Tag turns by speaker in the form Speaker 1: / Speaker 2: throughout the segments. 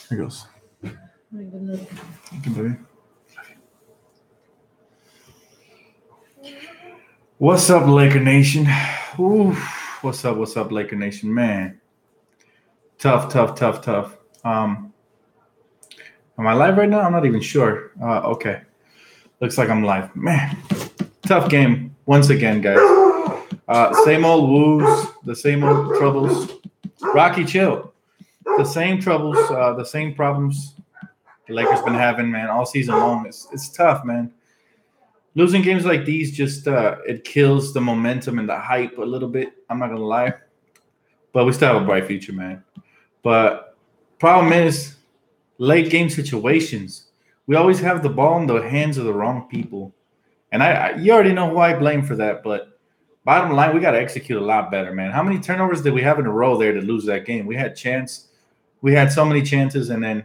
Speaker 1: Here goes. Thank you, baby. What's up, Laker Nation? Ooh, what's up, Laker Nation? Man, tough. Am I live right now? I'm not even sure. Okay, looks like I'm live. Man, tough game once again, guys. Same old woes, the same old troubles. Rocky, chill. The same troubles, the same problems the Lakers been having, man, all season long. It's tough, man. Losing games like these just it kills the momentum and the hype a little bit. I'm not gonna lie, but we still have a bright future, man. But problem is late game situations. We always have the ball in the hands of the wrong people, and you already know who I blame for that. But bottom line, we got to execute a lot better, man. How many turnovers did we have in a row there to lose that game? We had so many chances, and then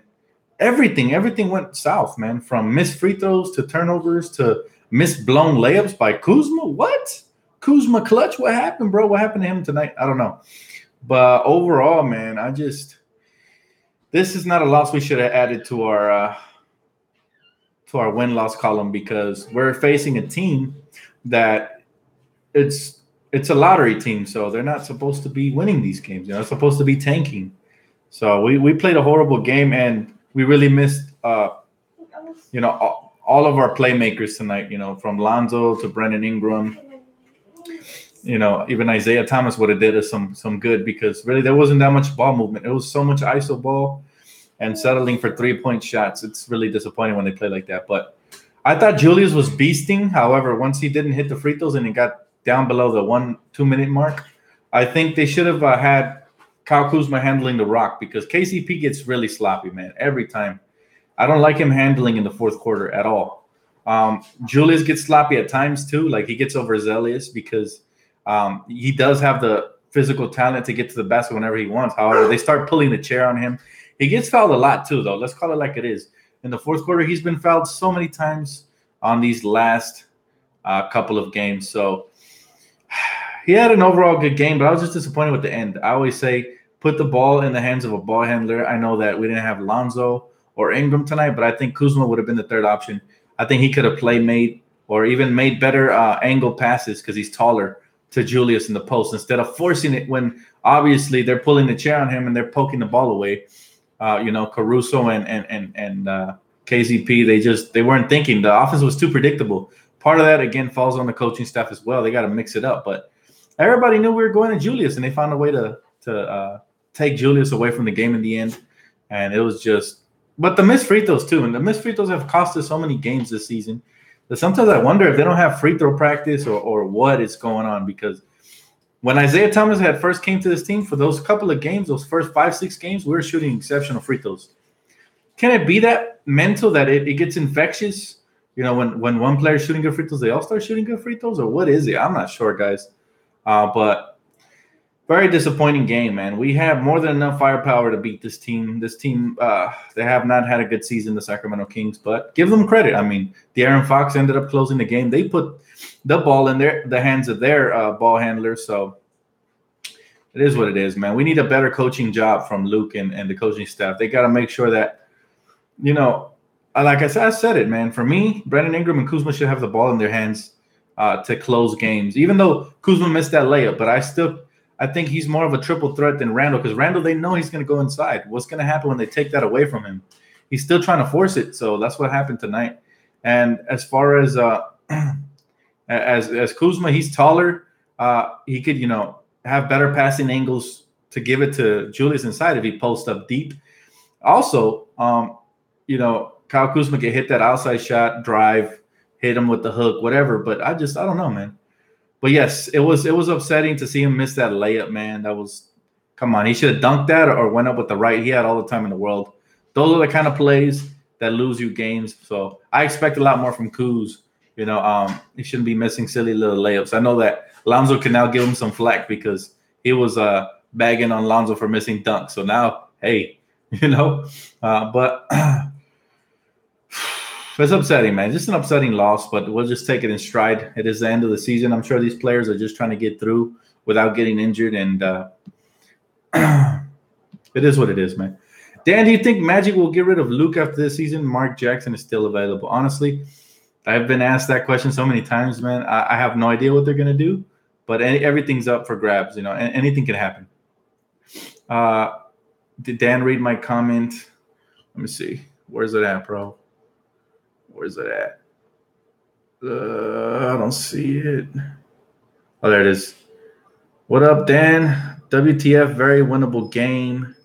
Speaker 1: everything went south, man. From missed free throws to turnovers to missed blown layups by Kuzma. What? Kuzma clutch? What happened, bro? What happened to him tonight? I don't know. But overall, man, this is not a loss we should have added to our win-loss column, because we're facing a team that it's a lottery team, so they're not supposed to be winning these games. They're supposed to be tanking. So we played a horrible game, and we really missed all of our playmakers tonight, from Lonzo to Brendan Ingram. Even Isaiah Thomas would have did us some good, because really there wasn't that much ball movement. It was so much ISO ball and settling for 3-point shots. It's really disappointing when they play like that. But I thought Julius was beasting. However, once he didn't hit the free throws and he got down below the 1-2 minute mark, I think they should have had Kyle Kuzma handling the rock, because KCP gets really sloppy, man, every time. I don't like him handling in the fourth quarter at all. Julius gets sloppy at times too. Like, he gets overzealous because he does have the physical talent to get to the basket whenever he wants. However, they start pulling the chair on him. He gets fouled a lot too, though. Let's call it like it is. In the fourth quarter, he's been fouled so many times on these last couple of games. So he had an overall good game, but I was just disappointed with the end. I always say put the ball in the hands of a ball handler. I know that we didn't have Lonzo or Ingram tonight, but I think Kuzma would have been the third option. I think he could have made or even made better angle passes, because he's taller, to Julius in the post, instead of forcing it when obviously they're pulling the chair on him and they're poking the ball away. Caruso and KCP, they weren't thinking. The offense was too predictable. Part of that, again, falls on the coaching staff as well. They got to mix it up. But everybody knew we were going to Julius, and they found a way to take Julius away from the game in the end. And it was just – but the missed free throws too. And the missed free throws have cost us so many games this season that sometimes I wonder if they don't have free throw practice or what is going on, because when Isaiah Thomas had first came to this team, for those couple of games, those first 5-6 games, we were shooting exceptional free throws. Can it be that mental that it gets infectious? When one player is shooting good free throws, they all start shooting good free throws, or what is it? I'm not sure, guys. But very disappointing game, man. We have more than enough firepower to beat this team. This team, they have not had a good season, the Sacramento Kings, but give them credit. I mean, De'Aaron Fox ended up closing the game. They put the ball in the hands of their ball handlers, so it is what it is, man. We need a better coaching job from Luke and the coaching staff. They got to make sure that, like I said it, man. For me, Brandon Ingram and Kuzma should have the ball in their hands to close games, even though Kuzma missed that layup. But I think he's more of a triple threat than Randall, because Randall, they know he's going to go inside. What's going to happen when they take that away from him? He's still trying to force it, so that's what happened tonight. And as far as as Kuzma, he's taller. He could, have better passing angles to give it to Julius inside if he posts up deep. Also, Kyle Kuzma can hit that outside shot, drive, hit him with the hook, whatever. But I don't know, man. But yes, it was upsetting to see him miss that layup, man. Come on, he should have dunked that or went up with the right. He had all the time in the world. Those are the kind of plays that lose you games. So I expect a lot more from Kuz. He shouldn't be missing silly little layups. I know that Lonzo can now give him some flack because he was bagging on Lonzo for missing dunks. So now, hey, but it's upsetting, man. Just an upsetting loss, but we'll just take it in stride. It is the end of the season. I'm sure these players are just trying to get through without getting injured, and it is what it is, man. Dan, do you think Magic will get rid of Luke after this season? Mark Jackson is still available. Honestly, I've been asked that question so many times, man. I have no idea what they're gonna do, but everything's up for grabs. Anything can happen. Did Dan read my comment? Let me see. Where's it at, bro? Where's it at? I don't see it. Oh, there it is. What up, Dan? WTF, very winnable game.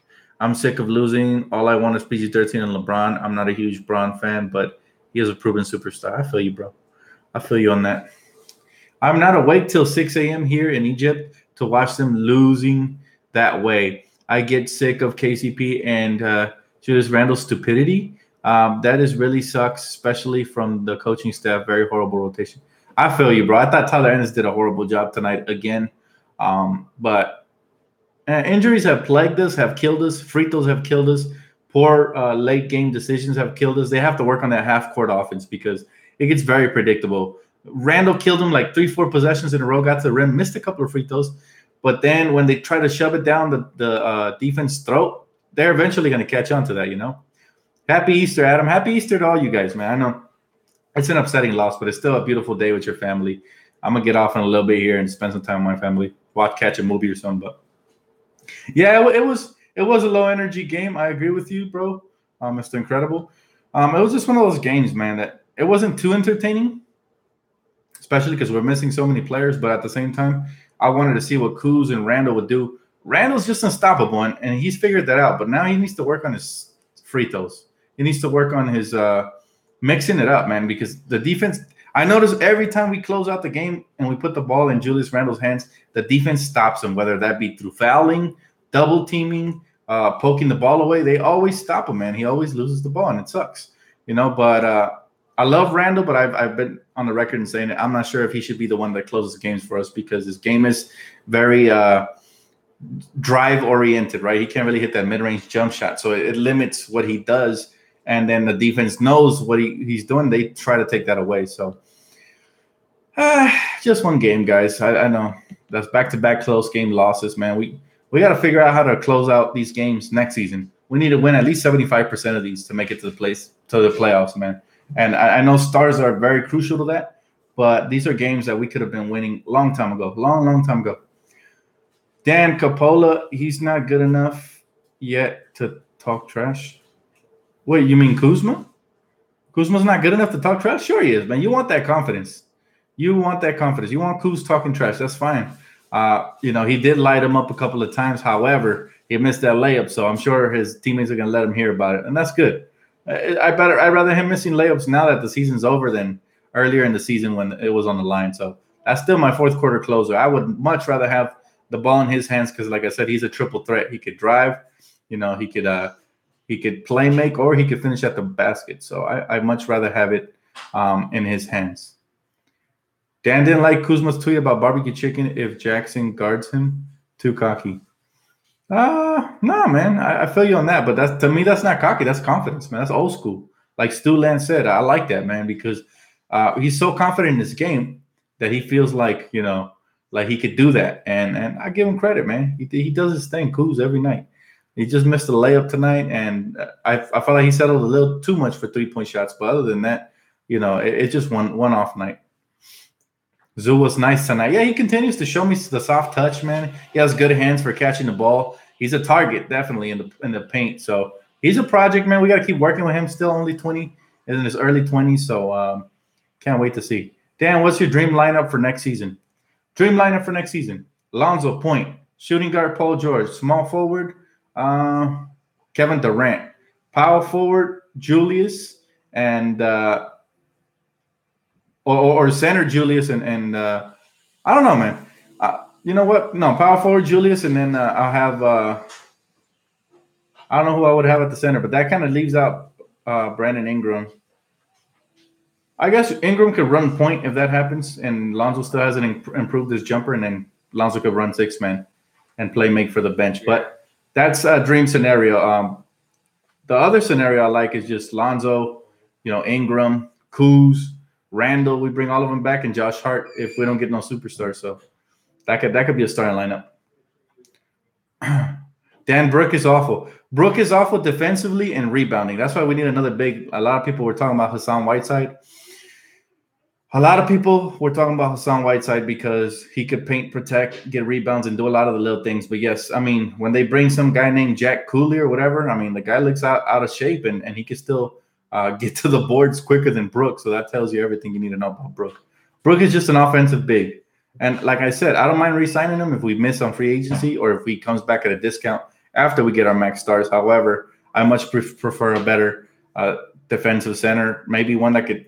Speaker 1: I'm sick of losing. All I want is PG-13 and LeBron. I'm not a huge Bron fan, but he is a proven superstar. I feel you, bro. I feel you on that. I'm not awake till 6 a.m. here in Egypt to watch them losing that way. I get sick of KCP and Julius Randle's stupidity. That is really sucks, especially from the coaching staff. Very horrible rotation. I feel you, bro. I thought Tyler Ennis did a horrible job tonight again. But injuries have plagued us, have killed us. Free throws have killed us. Poor late game decisions have killed us. They have to work on that half court offense because it gets very predictable. Randall killed him like 3-4 possessions in a row, got to the rim, missed a couple of free throws. But then when they try to shove it down the defense throat, they're eventually going to catch on to that, Happy Easter, Adam. Happy Easter to all you guys, man. I know it's an upsetting loss, but it's still a beautiful day with your family. I'm going to get off in a little bit here and spend some time with my family, catch a movie or something. But yeah, it was a low energy game. I agree with you, bro. Mr. Incredible. It was just one of those games, man, that it wasn't too entertaining, especially because we're missing so many players. But at the same time, I wanted to see what Kuz and Randall would do. Randall's just unstoppable, and he's figured that out. But now he needs to work on his free throws. He needs to work on his mixing it up, man, because the defense – I notice every time we close out the game and we put the ball in Julius Randle's hands, the defense stops him, whether that be through fouling, double teaming, poking the ball away. They always stop him, man. He always loses the ball, and it sucks. But I love Randle, but I've been on the record and saying it. I'm not sure if he should be the one that closes the games for us because his game is very drive-oriented, right? He can't really hit that mid-range jump shot, so it limits what he does. And then the defense knows what he's doing. They try to take that away. So just one game, guys. I know that's back-to-back close game losses, man. We got to figure out how to close out these games next season. We need to win at least 75% of these to make it to the playoffs, man. And I know stars are very crucial to that, but these are games that we could have been winning long time ago, long time ago. Dan Capola, he's not good enough yet to talk trash. Wait, you mean Kuzma? Kuzma's not good enough to talk trash? Sure he is, man. You want that confidence. You want Kuz talking trash. That's fine. He did light him up a couple of times. However, he missed that layup, so I'm sure his teammates are going to let him hear about it, and that's good. I'd rather him missing layups now that the season's over than earlier in the season when it was on the line. So that's still my fourth quarter closer. I would much rather have the ball in his hands because, like I said, he's a triple threat. He could drive. He could play make, or he could finish at the basket. So I'd much rather have it in his hands. Dan didn't like Kuzma's tweet about barbecue chicken if Jackson guards him. Too cocky. No, man. I feel you on that. But to me, that's not cocky. That's confidence, man. That's old school. Like Stu Lance said, I like that, man, because he's so confident in this game that he feels like, like he could do that. And I give him credit, man. He does his thing, Kuz, every night. He just missed a layup tonight, and I felt like he settled a little too much for three-point shots. But other than that, it's just one off night. Zoo was nice tonight. Yeah, he continues to show me the soft touch, man. He has good hands for catching the ball. He's a target, definitely, in the paint. So he's a project, man. We got to keep working with him. Still only 20, in his early 20s. So can't wait to see. Dan, what's your dream lineup for next season? Dream lineup for next season. Lonzo, point. Shooting guard, Paul George. Small forward, Kevin Durant. Power forward, Julius, and or center Julius and I don't know, man. You know what? No, power forward Julius, and then I'll have I don't know who I would have at the center, but that kind of leaves out Brandon Ingram. I guess Ingram could run point if that happens, and Lonzo still hasn't improved his jumper, and then Lonzo could run six man and play make for the bench. But that's a dream scenario. The other scenario I like is just Lonzo, Ingram, Kuz, Randall. We bring all of them back, and Josh Hart if we don't get no superstars. So that could be a starting lineup. Dan Brook is awful. Brook is awful defensively and rebounding. That's why we need another big. A lot of people were talking about Hassan Whiteside. A lot of people were talking about Hassan Whiteside because he could paint, protect, get rebounds, and do a lot of the little things. But yes, I mean, when they bring some guy named Jack Cooley or whatever, I mean, the guy looks out of shape and he can still get to the boards quicker than Brook. So that tells you everything you need to know about Brook. Brook is just an offensive big. And like I said, I don't mind re-signing him if we miss on free agency or if he comes back at a discount after we get our max stars. However, I much prefer a better defensive center, maybe one that could.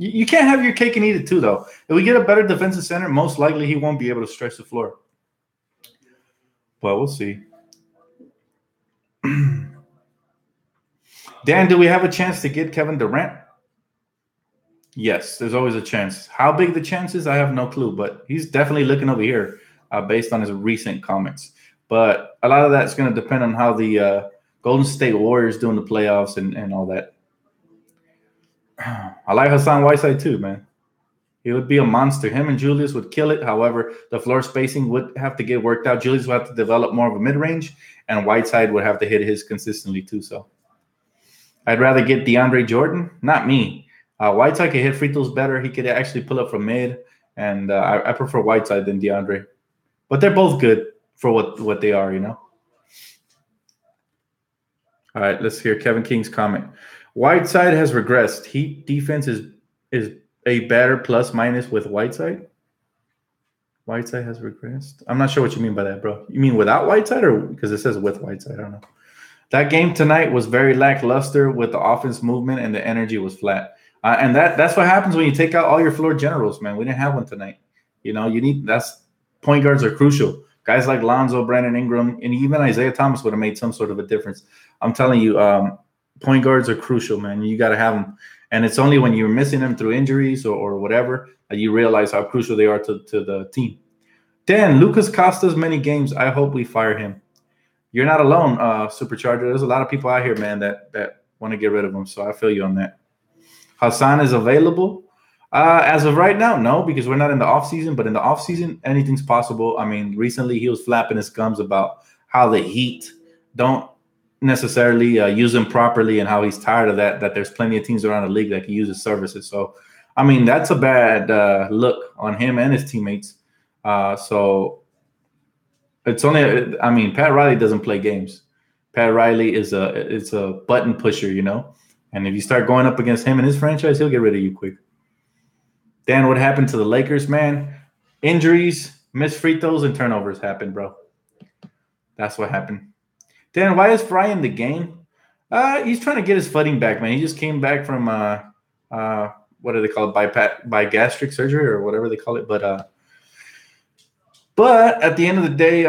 Speaker 1: You can't have your cake and eat it too, though. If we get a better defensive center, most likely he won't be able to stretch the floor. But we'll see. Dan, do we have a chance to get Kevin Durant? Yes, there's always a chance. How big the chance is, I have no clue. But he's definitely looking over here based on his recent comments. But a lot of that's going to depend on how the Golden State Warriors do in the playoffs and all that. I like Hassan Whiteside too, man. He would be a monster. Him and Julius would kill it. However, the floor spacing would have to get worked out. Julius would have to develop more of a mid-range, and Whiteside would have to hit his consistently too. So I'd rather get DeAndre Jordan, not me. Whiteside could hit free throws better. He could actually pull up from mid, and I prefer Whiteside than DeAndre. But they're both good for what they are, you know. All right, let's hear Kevin King's comment. Whiteside has regressed. Heat defense is a better plus minus with Whiteside. Whiteside has regressed. I'm not sure what you mean by that, bro. You mean without Whiteside or because it says with Whiteside? I don't know. That game tonight was very lackluster with the offense movement and the energy was flat. And that's what happens when you take out all your floor generals, man. We didn't have one tonight. You know, that's point guards are crucial. Guys like Lonzo, Brandon Ingram, and even Isaiah Thomas would have made some sort of a difference. I'm telling you, point guards are crucial, man. You got to have them. And it's only when you're missing them through injuries or whatever that you realize how crucial they are to the team. Dan, Lucas cost us many games. I hope we fire him. You're not alone, Supercharger. There's a lot of people out here, man, that want to get rid of him. So I feel you on that. Hassan is available. As of right now, no, because we're not in the offseason. But in the offseason, anything's possible. I mean, recently he was flapping his gums about how the Heat don't necessarily use him properly and how he's tired of that there's plenty of teams around the league that can use his services. So, I mean, that's a bad look on him and his teammates. So it's only – I mean, Pat Riley doesn't play games. Pat Riley is a button pusher, you know. And if you start going up against him and his franchise, he'll get rid of you quick. Dan, what happened to the Lakers, man? Injuries, missed free throws, and turnovers happened, bro. That's what happened. Dan, why is Fry in the game? He's trying to get his footing back, man. He just came back from what do they call it? Bigastric surgery or whatever they call it. But at the end of the day,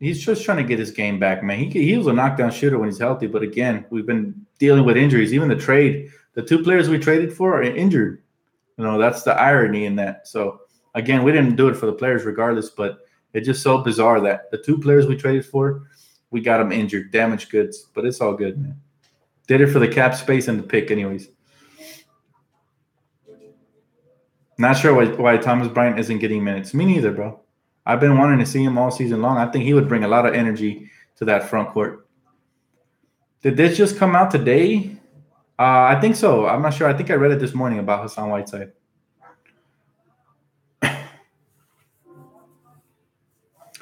Speaker 1: he's just trying to get his game back, man. He was a knockdown shooter when he's healthy, but again, we've been dealing with injuries. Even the two players we traded for are injured. You know, that's the irony in that. So again, we didn't do it for the players regardless, but it's just so bizarre that the two players we traded for, we got them injured, damaged goods, but it's all good, man. Did it for the cap space and the pick anyways. Not sure why Thomas Bryant isn't getting minutes. Me neither, bro. I've been wanting to see him all season long. I think he would bring a lot of energy to that front court. Did this just come out today? I think so. I'm not sure. I think I read it this morning about Hassan Whiteside.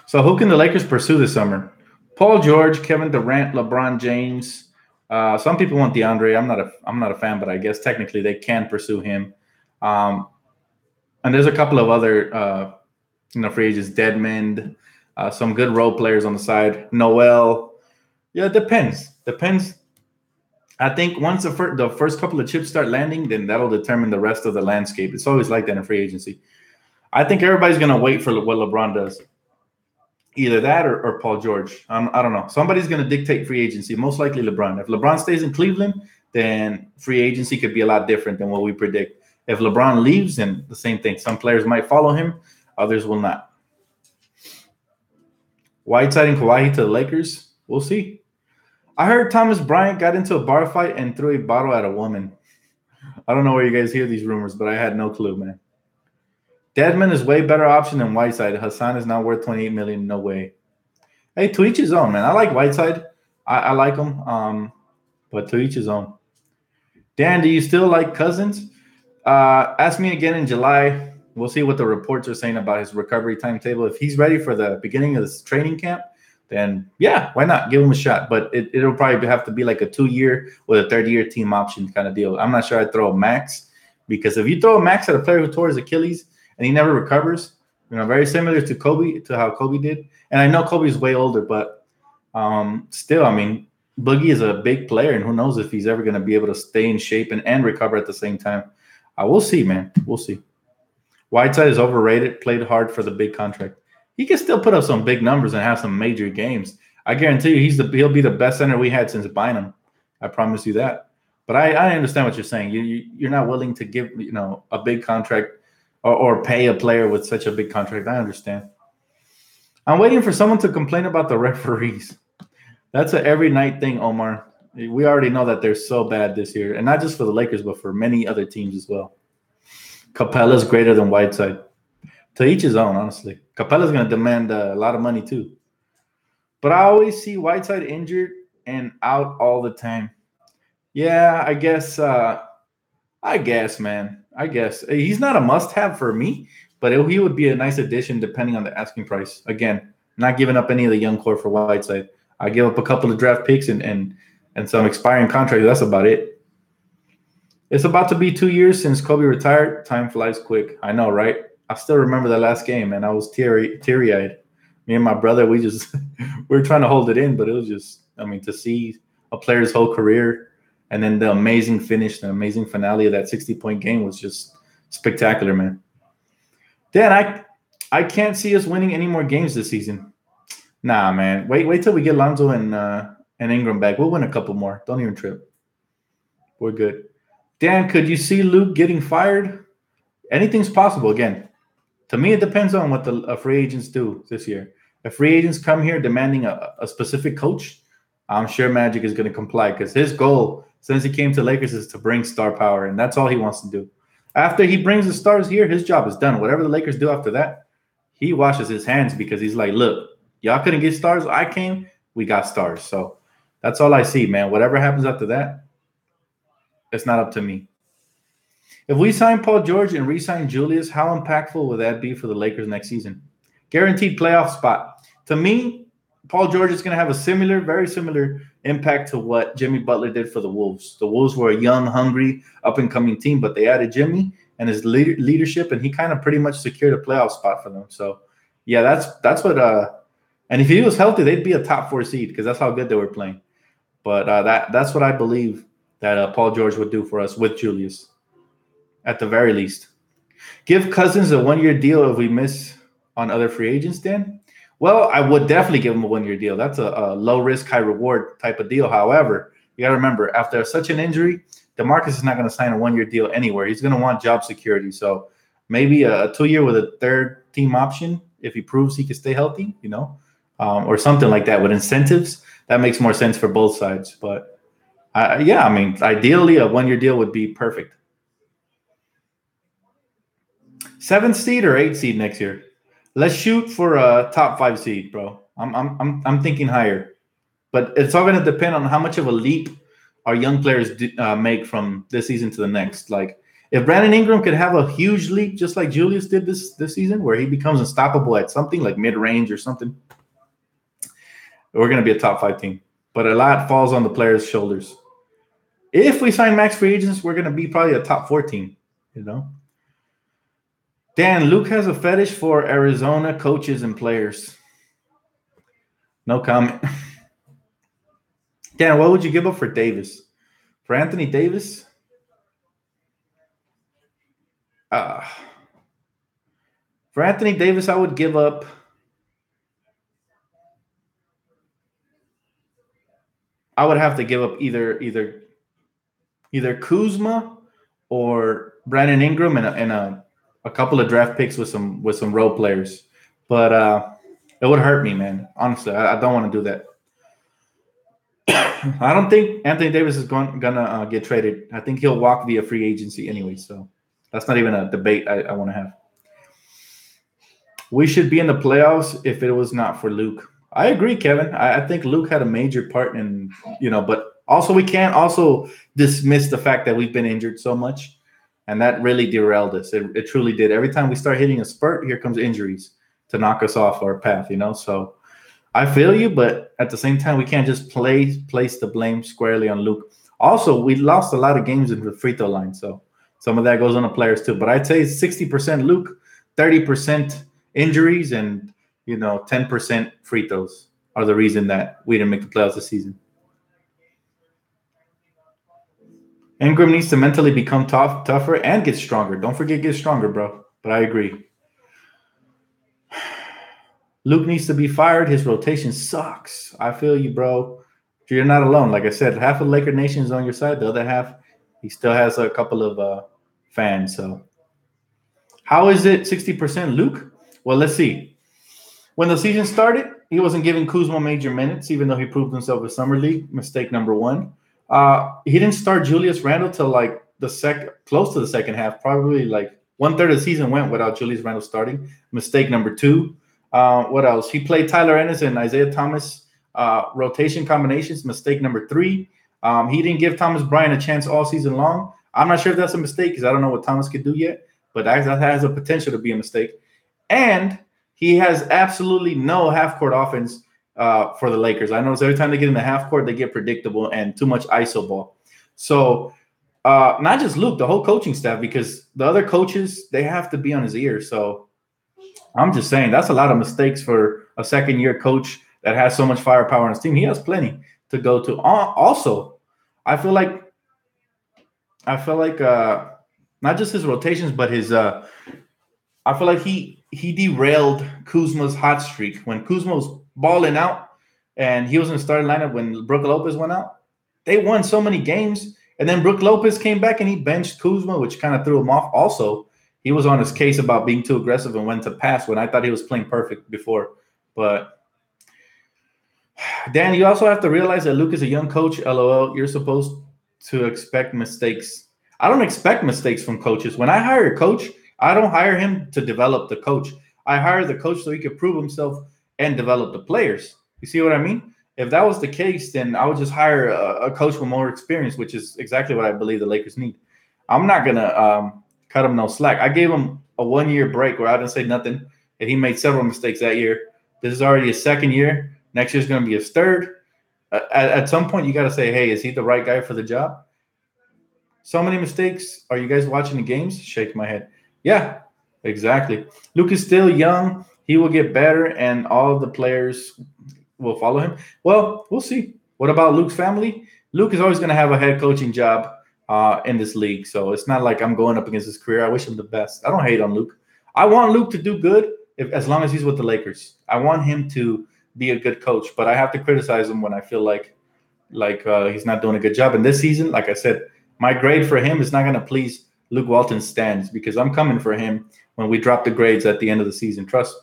Speaker 1: So who can the Lakers pursue this summer? Paul George, Kevin Durant, LeBron James. Some people want DeAndre. I'm not a fan, but I guess technically they can pursue him. And there's a couple of other free agents, Deadman, some good role players on the side. Noel. Yeah, it depends. I think once the first couple of chips start landing, then that'll determine the rest of the landscape. It's always like that in free agency. I think everybody's going to wait for what LeBron does. Either that or Paul George. I don't know. Somebody's going to dictate free agency, most likely LeBron. If LeBron stays in Cleveland, then free agency could be a lot different than what we predict. If LeBron leaves, then the same thing. Some players might follow him. Others will not. Whiteside and Kawhi to the Lakers. We'll see. I heard Thomas Bryant got into a bar fight and threw a bottle at a woman. I don't know where you guys hear these rumors, but I had no clue, man. Deadman is way better option than Whiteside. Hassan is not worth $28 million. No way. Hey, to each his own, man. I like Whiteside. I like him. But to each his own. Dan, do you still like Cousins? Ask me again in July. We'll see what the reports are saying about his recovery timetable. If he's ready for the beginning of this training camp, then yeah, why not? Give him a shot. But it'll probably have to be like a 2-year with a 3rd-year team option kind of deal. I'm not sure I'd throw a max, because if you throw a max at a player who tore his Achilles and he never recovers, very similar to Kobe, to how Kobe did. And I know Kobe's way older, but still, I mean, Boogie is a big player, and who knows if he's ever going to be able to stay in shape and recover at the same time. We'll see, man. We'll see. Whiteside is overrated, played hard for the big contract. He can still put up some big numbers and have some major games. I guarantee you he'll be the best center we had since Bynum. I promise you that. But I understand what you're saying. You're not willing to give a big contract or pay a player with such a big contract. I understand. I'm waiting for someone to complain about the referees. That's an every night thing, Omar. We already know that they're so bad this year, and not just for the Lakers, but for many other teams as well. Capella's greater than Whiteside. To each his own, honestly. Capella's going to demand a lot of money too. But I always see Whiteside injured and out all the time. Yeah, I guess, man. I guess. He's not a must-have for me, but he would be a nice addition depending on the asking price. Again, not giving up any of the young core for Whiteside. I give up a couple of draft picks and some expiring contracts. That's about it. It's about to be 2 years since Kobe retired. Time flies quick. I know, right? I still remember the last game, and I was teary-eyed. Me and my brother, we were trying to hold it in, but it was just, to see a player's whole career and then the amazing finish, the amazing finale of that 60-point game was just spectacular, man. Dan, I can't see us winning any more games this season. Nah, man. Wait till we get Lonzo and Ingram back. We'll win a couple more. Don't even trip. We're good. Dan, could you see Luke getting fired? Anything's possible. Again, to me, it depends on what the free agents do this year. If free agents come here demanding a specific coach, I'm sure Magic is going to comply, because his goal since he came to Lakers is to bring star power, and that's all he wants to do. After he brings the stars here, his job is done. Whatever the Lakers do after that, he washes his hands, because he's like, look, y'all couldn't get stars. I came, we got stars. So that's all I see, man. Whatever happens after that, it's not up to me. If we sign Paul George and re-sign Julius, how impactful would that be for the Lakers next season? Guaranteed playoff spot. To me, Paul George is going to have a very similar impact to what Jimmy Butler did for the Wolves. The Wolves were a young, hungry, up-and-coming team, but they added Jimmy and his leadership, and he kind of pretty much secured a playoff spot for them. So, yeah, that's what and if he was healthy, they'd be a top 4 seed, because that's how good they were playing. But that's what I believe that Paul George would do for us with Julius, at the very least. Give Cousins a 1-year deal if we miss on other free agents, Dan? Well, I would definitely give him a 1-year deal. That's a low-risk, high-reward type of deal. However, you got to remember, after such an injury, DeMarcus is not going to sign a 1-year deal anywhere. He's going to want job security. So maybe a 2-year with a 3rd-team option if he proves he can stay healthy, or something like that with incentives. That makes more sense for both sides. But, ideally, a 1-year deal would be perfect. 7th seed or 8th seed next year? Let's shoot for a top 5 seed, bro. I'm thinking higher, but it's all going to depend on how much of a leap our young players make from this season to the next. Like, if Brandon Ingram could have a huge leap, just like Julius did this season, where he becomes unstoppable at something like mid-range or something, we're going to be a top 5 team. But a lot falls on the players' shoulders. If we sign max free agents, we're going to be probably a top 4 team. Dan, Luke has a fetish for Arizona coaches and players. No comment. Dan, what would you give up for Davis? For Anthony Davis? For Anthony Davis, I would give up I would have to give up either Kuzma or Brandon Ingram and a couple of draft picks with some role players. But it would hurt me, man. Honestly, I don't want to do that. I don't think Anthony Davis is gonna get traded. I think he'll walk via free agency anyway. So that's not even a debate I want to have. We should be in the playoffs if it was not for Luke. I agree, Kevin. I think Luke had a major part in, but also we can't also dismiss the fact that we've been injured so much, and that really derailed us. It truly did. Every time we start hitting a spurt, here comes injuries to knock us off our path. So I feel you, but at the same time, we can't just place the blame squarely on Luke. Also, we lost a lot of games in the free throw line, so some of that goes on the players too. But I'd say 60% Luke, 30% injuries, and 10% free throws are the reason that we didn't make the playoffs this season. Ingram needs to mentally become tougher, and get stronger. Don't forget, get stronger, bro. But I agree. Luke needs to be fired. His rotation sucks. I feel you, bro. You're not alone. Like I said, half of Laker Nation is on your side. The other half, he still has a couple of fans. So how is it 60% Luke? Well, let's see. When the season started, he wasn't giving Kuzma major minutes, even though he proved himself in Summer League. Mistake number one. He didn't start Julius Randle till like close to the second half. Probably like 1/3 of the season went without Julius Randle starting. Mistake number two. What else? He played Tyler Ennis and Isaiah Thomas rotation combinations. Mistake number three. He didn't give Thomas Bryant a chance all season long. I'm not sure if that's a mistake because I don't know what Thomas could do yet, but that has a potential to be a mistake. And he has absolutely no half-court offense for the Lakers. I notice every time they get in the half-court, they get predictable and too much ISO ball. So not just Luke, the whole coaching staff, because the other coaches, they have to be on his ear. So I'm just saying that's a lot of mistakes for a second-year coach that has so much firepower on his team. He has plenty to go to. Also, I feel like not just his rotations, but his I feel like he derailed Kuzma's hot streak when Kuzma was balling out and he was in the starting lineup when Brook Lopez went out. They won so many games, and then Brook Lopez came back and he benched Kuzma, which kind of threw him off. Also, he was on his case about being too aggressive and went to pass when I thought he was playing perfect before. But Dan, you also have to realize that Luke is a young coach. LOL, you're supposed to expect mistakes. I don't expect mistakes from coaches. When I hire a coach, I don't hire him to develop the coach. I hire the coach so he can prove himself and develop the players. You see what I mean? If that was the case, then I would just hire a coach with more experience, which is exactly what I believe the Lakers need. I'm not going to cut him no slack. I gave him a 1-year break where I didn't say nothing, and he made several mistakes that year. This is already his second year. Next year is going to be his third. At some point, you got to say, hey, is he the right guy for the job? So many mistakes. Are you guys watching the games? Shake my head. Yeah, exactly. Luke is still young. He will get better, and all the players will follow him. Well, we'll see. What about Luke's family? Luke is always going to have a head coaching job in this league, so it's not like I'm going up against his career. I wish him the best. I don't hate on Luke. I want Luke to do good as long as he's with the Lakers. I want him to be a good coach, but I have to criticize him when I feel like he's not doing a good job. And this season, like I said, my grade for him is not going to please Luke Walton's stands because I'm coming for him when we drop the grades at the end of the season. Trust.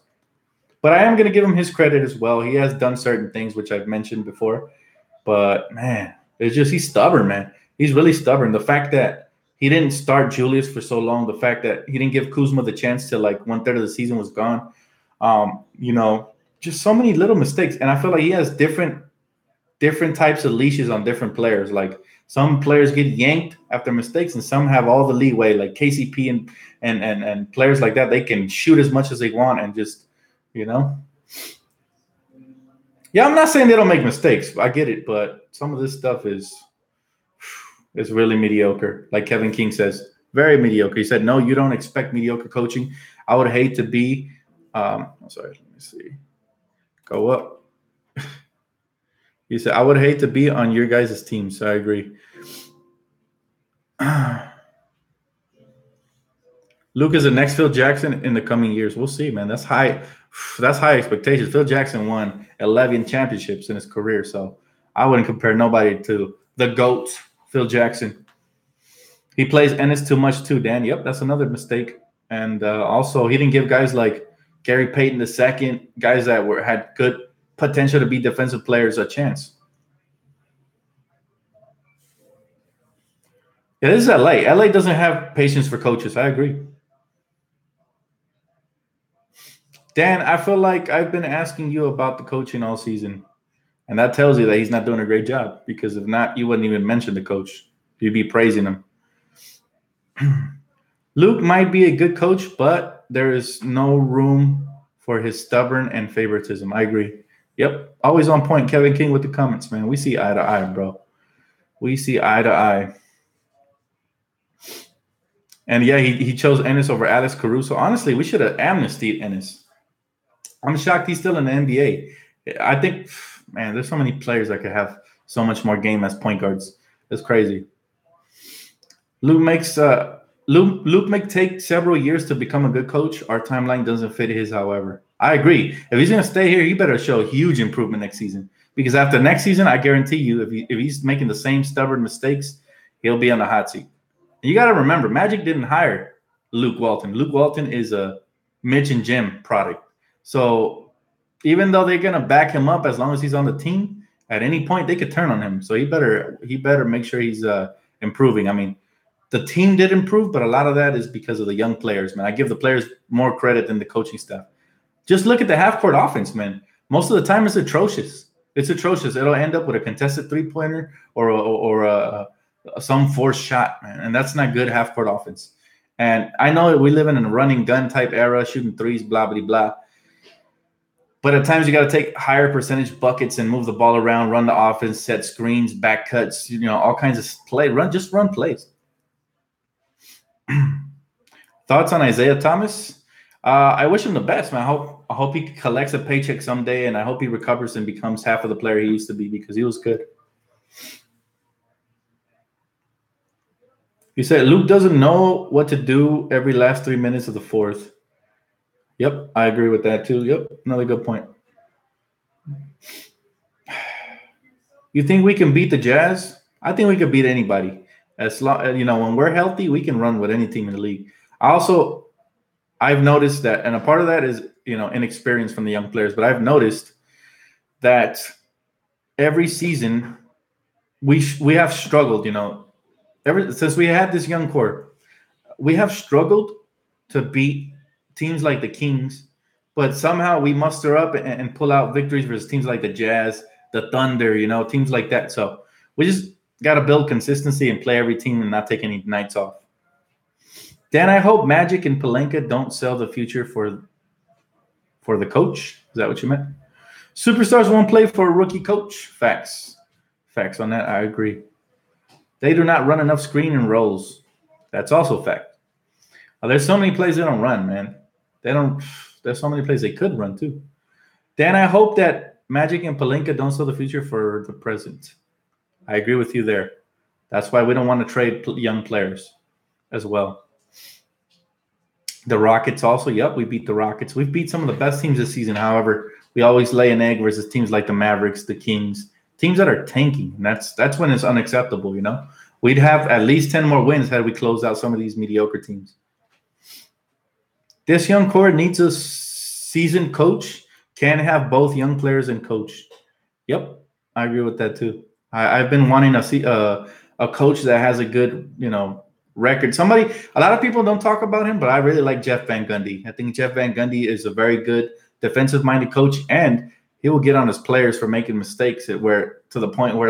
Speaker 1: But I am going to give him his credit as well. He has done certain things, which I've mentioned before. But, man, he's stubborn, man. He's really stubborn. The fact that he didn't start Julius for so long, the fact that he didn't give Kuzma the chance till like 1/3 of the season was gone, just so many little mistakes. And I feel like he has different types of leashes on different players. Like some players get yanked after mistakes and some have all the leeway, like KCP and players like that. They can shoot as much as they want and just, Yeah, I'm not saying they don't make mistakes. I get it, but some of this stuff is really mediocre. Like Kevin King says, very mediocre. He said, no, you don't expect mediocre coaching. I would hate to be I'm sorry, let me see. Go up. He said, I would hate to be on your guys' team, so I agree. Luke is the next Phil Jackson in the coming years. We'll see, man. That's high. That's high expectations. Phil Jackson won 11 championships in his career, so I wouldn't compare nobody to the GOAT, Phil Jackson. He plays Ennis too much too, Dan. Yep, that's another mistake. And also, he didn't give guys like Gary Payton II, guys that had good potential to be defensive players, a chance. Yeah, this is LA. LA doesn't have patience for coaches. I agree. Dan, I feel like I've been asking you about the coaching all season, and that tells you that he's not doing a great job. Because if not, you wouldn't even mention the coach. You'd be praising him. Luke might be a good coach, but there is no room for his stubborn and favoritism. I agree. Yep, always on point. Kevin King with the comments, man. We see eye to eye, bro. We see eye to eye. And yeah, he chose Ennis over Alex Caruso. Honestly, we should have amnestied Ennis. I'm shocked he's still in the NBA. I think, man, there's so many players that could have so much more game as point guards. It's crazy. Luke may take several years to become a good coach. Our timeline doesn't fit his, however. I agree. If he's going to stay here, he better show a huge improvement next season. Because after next season, I guarantee you, if he's making the same stubborn mistakes, he'll be on the hot seat. And you got to remember, Magic didn't hire Luke Walton. Luke Walton is a Mitch and Jim product. So even though they're going to back him up as long as he's on the team, at any point they could turn on him. So he better make sure he's improving. I mean, the team did improve, but a lot of that is because of the young players, man. I give the players more credit than the coaching staff. Just look at the half-court offense, man. Most of the time it's atrocious. It's atrocious. It'll end up with a contested three-pointer or some forced shot, man. And that's not good half-court offense. And I know that we live in a running gun type era, shooting threes, blah, blah, blah. But at times you got to take higher percentage buckets and move the ball around, run the offense, set screens, back cuts, all kinds of play. Just run plays. Thoughts on Isaiah Thomas? I wish him the best, man. I hope he collects a paycheck someday, and I hope he recovers and becomes half of the player he used to be because he was good. You said Luke doesn't know what to do every last 3 minutes of the fourth. Yep, I agree with that too. Yep, another good point. You think we can beat the Jazz? I think we could beat anybody. As long, when we're healthy, we can run with any team in the league. I've noticed that, and a part of that is, inexperience from the young players, but I've noticed that every season we have struggled, ever since we had this young core, we have struggled to beat teams like the Kings, but somehow we muster up and pull out victories versus teams like the Jazz, the Thunder, teams like that. So we just got to build consistency and play every team and not take any nights off. Dan, I hope Magic and Pelinka don't sell the future for the coach. Is that what you meant? Superstars won't play for a rookie coach. Facts on that. I agree. They do not run enough screen and rolls. That's also fact. There's so many plays they don't run, man. There's so many plays they could run too. Dan, I hope that Magic and Pelinka don't sell the future for the present. I agree with you there. That's why we don't want to trade young players as well. The Rockets also. Yep, we beat the Rockets. We've beat some of the best teams this season. However, we always lay an egg versus teams like the Mavericks, the Kings, teams that are tanking. And that's when it's unacceptable, We'd have at least 10 more wins had we closed out some of these mediocre teams. This young core needs a seasoned coach. Can't have both young players and coach. Yep, I agree with that too. I've been wanting to see a coach that has a good, record. A lot of people don't talk about him, but I really like Jeff Van Gundy. I think Jeff Van Gundy is a very good defensive-minded coach, and he will get on his players for making mistakes to the point where,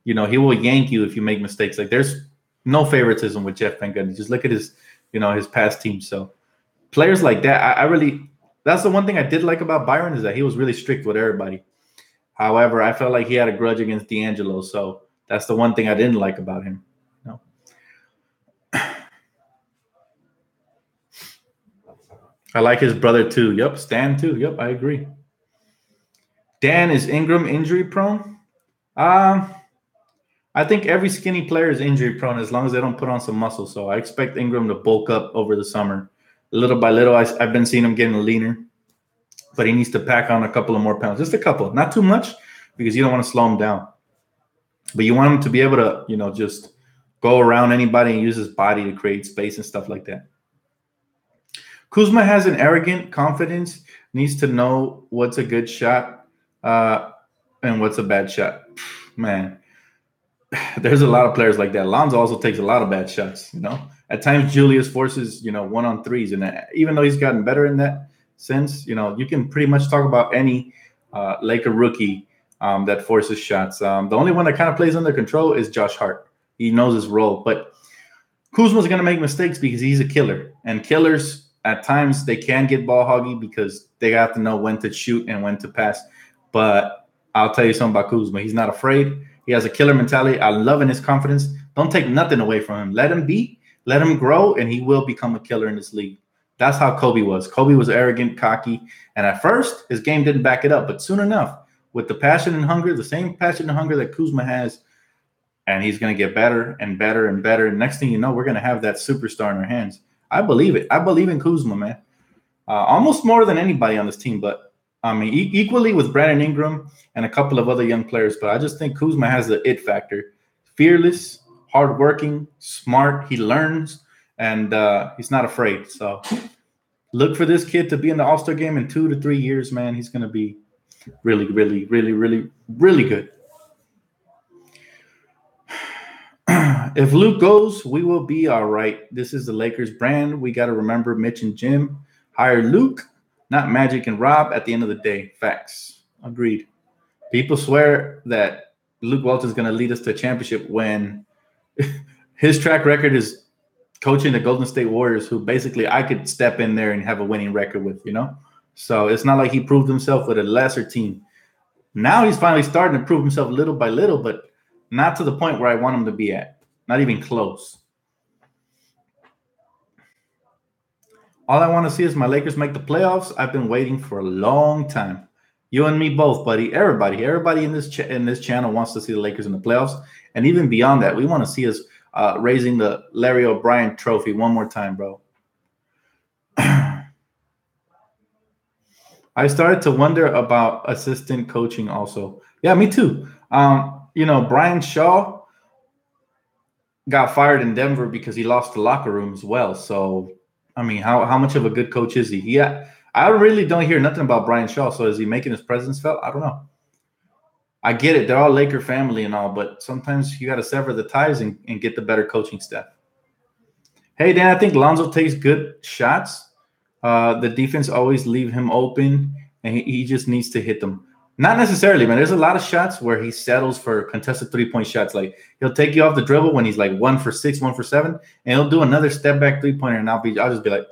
Speaker 1: he will yank you if you make mistakes. There's no favoritism with Jeff Van Gundy. Just look at his, his past teams. So players like that, that's the one thing I did like about Byron is that he was really strict with everybody. However, I felt like he had a grudge against D'Angelo. So that's the one thing I didn't like about him. I like his brother too. Yep, Stan too. Yep, I agree. Dan, is Ingram injury prone? I think every skinny player is injury prone as long as they don't put on some muscle. So I expect Ingram to bulk up over the summer. Little by little, I've been seeing him getting leaner, but he needs to pack on a couple of more pounds. Just a couple, not too much, because you don't want to slow him down. But you want him to be able to, just go around anybody and use his body to create space and stuff like that. Kuzma has an arrogant confidence, needs to know what's a good shot and what's a bad shot. Man, there's a lot of players like that. Lonzo also takes a lot of bad shots, At times, Julius forces, 1-on-3s. And even though he's gotten better in that, since. You can pretty much talk about any Laker rookie that forces shots. The only one that kind of plays under control is Josh Hart. He knows his role, but Kuzma's going to make mistakes because he's a killer. And killers, at times, they can get ball hoggy because they have to know when to shoot and when to pass. But I'll tell you something about Kuzma. He's not afraid. He has a killer mentality. I'm loving his confidence. Don't take nothing away from him. Let him be. Let him grow, and he will become a killer in this league. That's how Kobe was. Kobe was arrogant, cocky, and at first, his game didn't back it up. But soon enough, with the passion and hunger, the same passion and hunger that Kuzma has, and he's going to get better and better and better. And next thing you know, we're going to have that superstar in our hands. I believe it. I believe in Kuzma, man. Almost more than anybody on this team, but I mean, equally with Brandon Ingram and a couple of other young players. But I just think Kuzma has the it factor. Fearless, hardworking, smart. He learns, and he's not afraid. So look for this kid to be in the All-Star game in 2 to 3 years, man. He's going to be really, really, really, really, really good. If Luke goes, we will be all right. This is the Lakers brand. We got to remember Mitch and Jim. Hire Luke, not Magic and Rob at the end of the day. Facts. Agreed. People swear that Luke Walton is going to lead us to a championship when his track record is coaching the Golden State Warriors, who basically I could step in there and have a winning record with, So it's not like he proved himself with a lesser team. Now he's finally starting to prove himself little by little, but not to the point where I want him to be at. Not even close. All I want to see is my Lakers make the playoffs. I've been waiting for a long time. You and me both, buddy. Everybody in this channel wants to see the Lakers in the playoffs. And even beyond that, we want to see us raising the Larry O'Brien trophy one more time, bro. I started to wonder about assistant coaching also. Yeah, me too. Brian Shaw got fired in Denver because he lost the locker room as well. So, I mean, how much of a good coach is he? Yeah, I really don't hear nothing about Brian Shaw. So is he making his presence felt? I don't know. I get it. They're all Laker family and all, but sometimes you got to sever the ties and get the better coaching staff. Hey, Dan, I think Lonzo takes good shots. The defense always leave him open, and he just needs to hit them. Not necessarily, man. There's a lot of shots where he settles for contested three-point shots. Like, he'll take you off the dribble when he's like 1 for 6, 1 for 7, and he'll do another step-back three-pointer, and I'll just be like,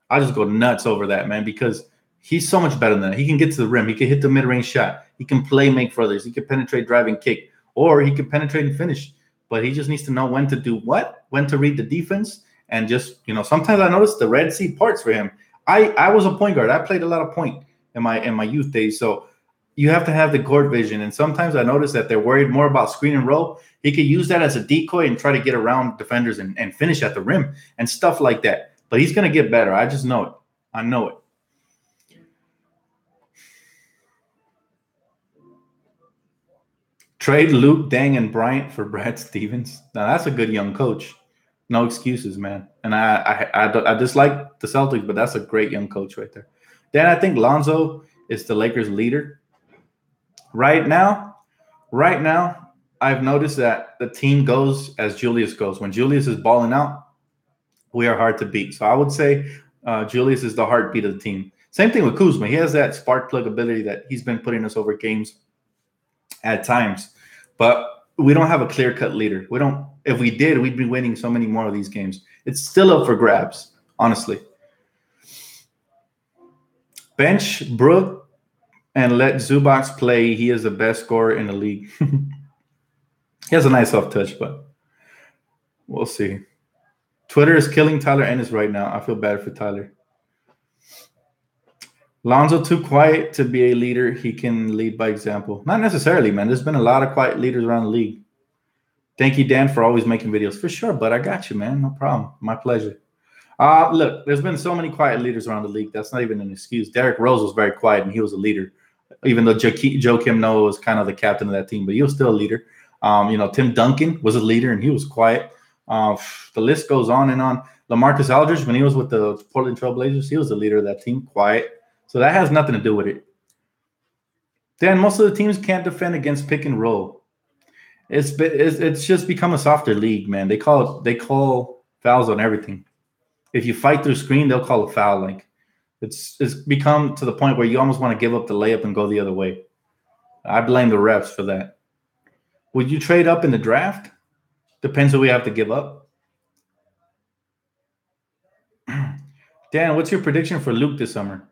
Speaker 1: I'll just go nuts over that, man, because he's so much better than that. He can get to the rim. He can hit the mid-range shot. He can play make for others. He can penetrate, drive, and kick, or he can penetrate and finish. But he just needs to know when to do what, when to read the defense, and just, sometimes I notice the Red Sea parts for him. I was a point guard. I played a lot of point in my youth days, so you have to have the court vision. And sometimes I notice that they're worried more about screen and roll. He could use that as a decoy and try to get around defenders and finish at the rim and stuff like that. But he's going to get better. I just know it. I know it. Trade Luke, Dang, and Bryant for Brad Stevens. Now, that's a good young coach. No excuses, man. And I dislike the Celtics, but that's a great young coach right there. Then I think Lonzo is the Lakers' leader. Right now, I've noticed that the team goes as Julius goes. When Julius is balling out, we are hard to beat. So I would say Julius is the heartbeat of the team. Same thing with Kuzma. He has that spark plug ability that he's been putting us over games at times. But we don't have a clear-cut leader. We don't. If we did, we'd be winning so many more of these games. It's still up for grabs, honestly. Bench Brook and let Zubac play. He is the best scorer in the league. He has a nice soft touch, but we'll see. Twitter is killing Tyler Ennis right now. I feel bad for Tyler. Lonzo too quiet to be a leader. He can lead by example. Not necessarily, man. There's been a lot of quiet leaders around the league. Thank you, Dan, for always making videos. For sure, but I got you, man. No problem. My pleasure. Look, there's been so many quiet leaders around the league. That's not even an excuse. Derrick Rose was very quiet, and he was a leader, even though Joakim Noah was kind of the captain of that team, but he was still a leader. Tim Duncan was a leader, and he was quiet. The list goes on and on. LaMarcus Aldridge, when he was with the Portland Trail Blazers, he was the leader of that team, quiet. So that has nothing to do with it. Dan, most of the teams can't defend against pick and roll. It's just become a softer league, man. They call fouls on everything. If you fight through screen, they'll call a foul. Like, It's become to the point where you almost want to give up the layup and go the other way. I blame the refs for that. Would you trade up in the draft? Depends who we have to give up. Dan, what's your prediction for Luke this summer?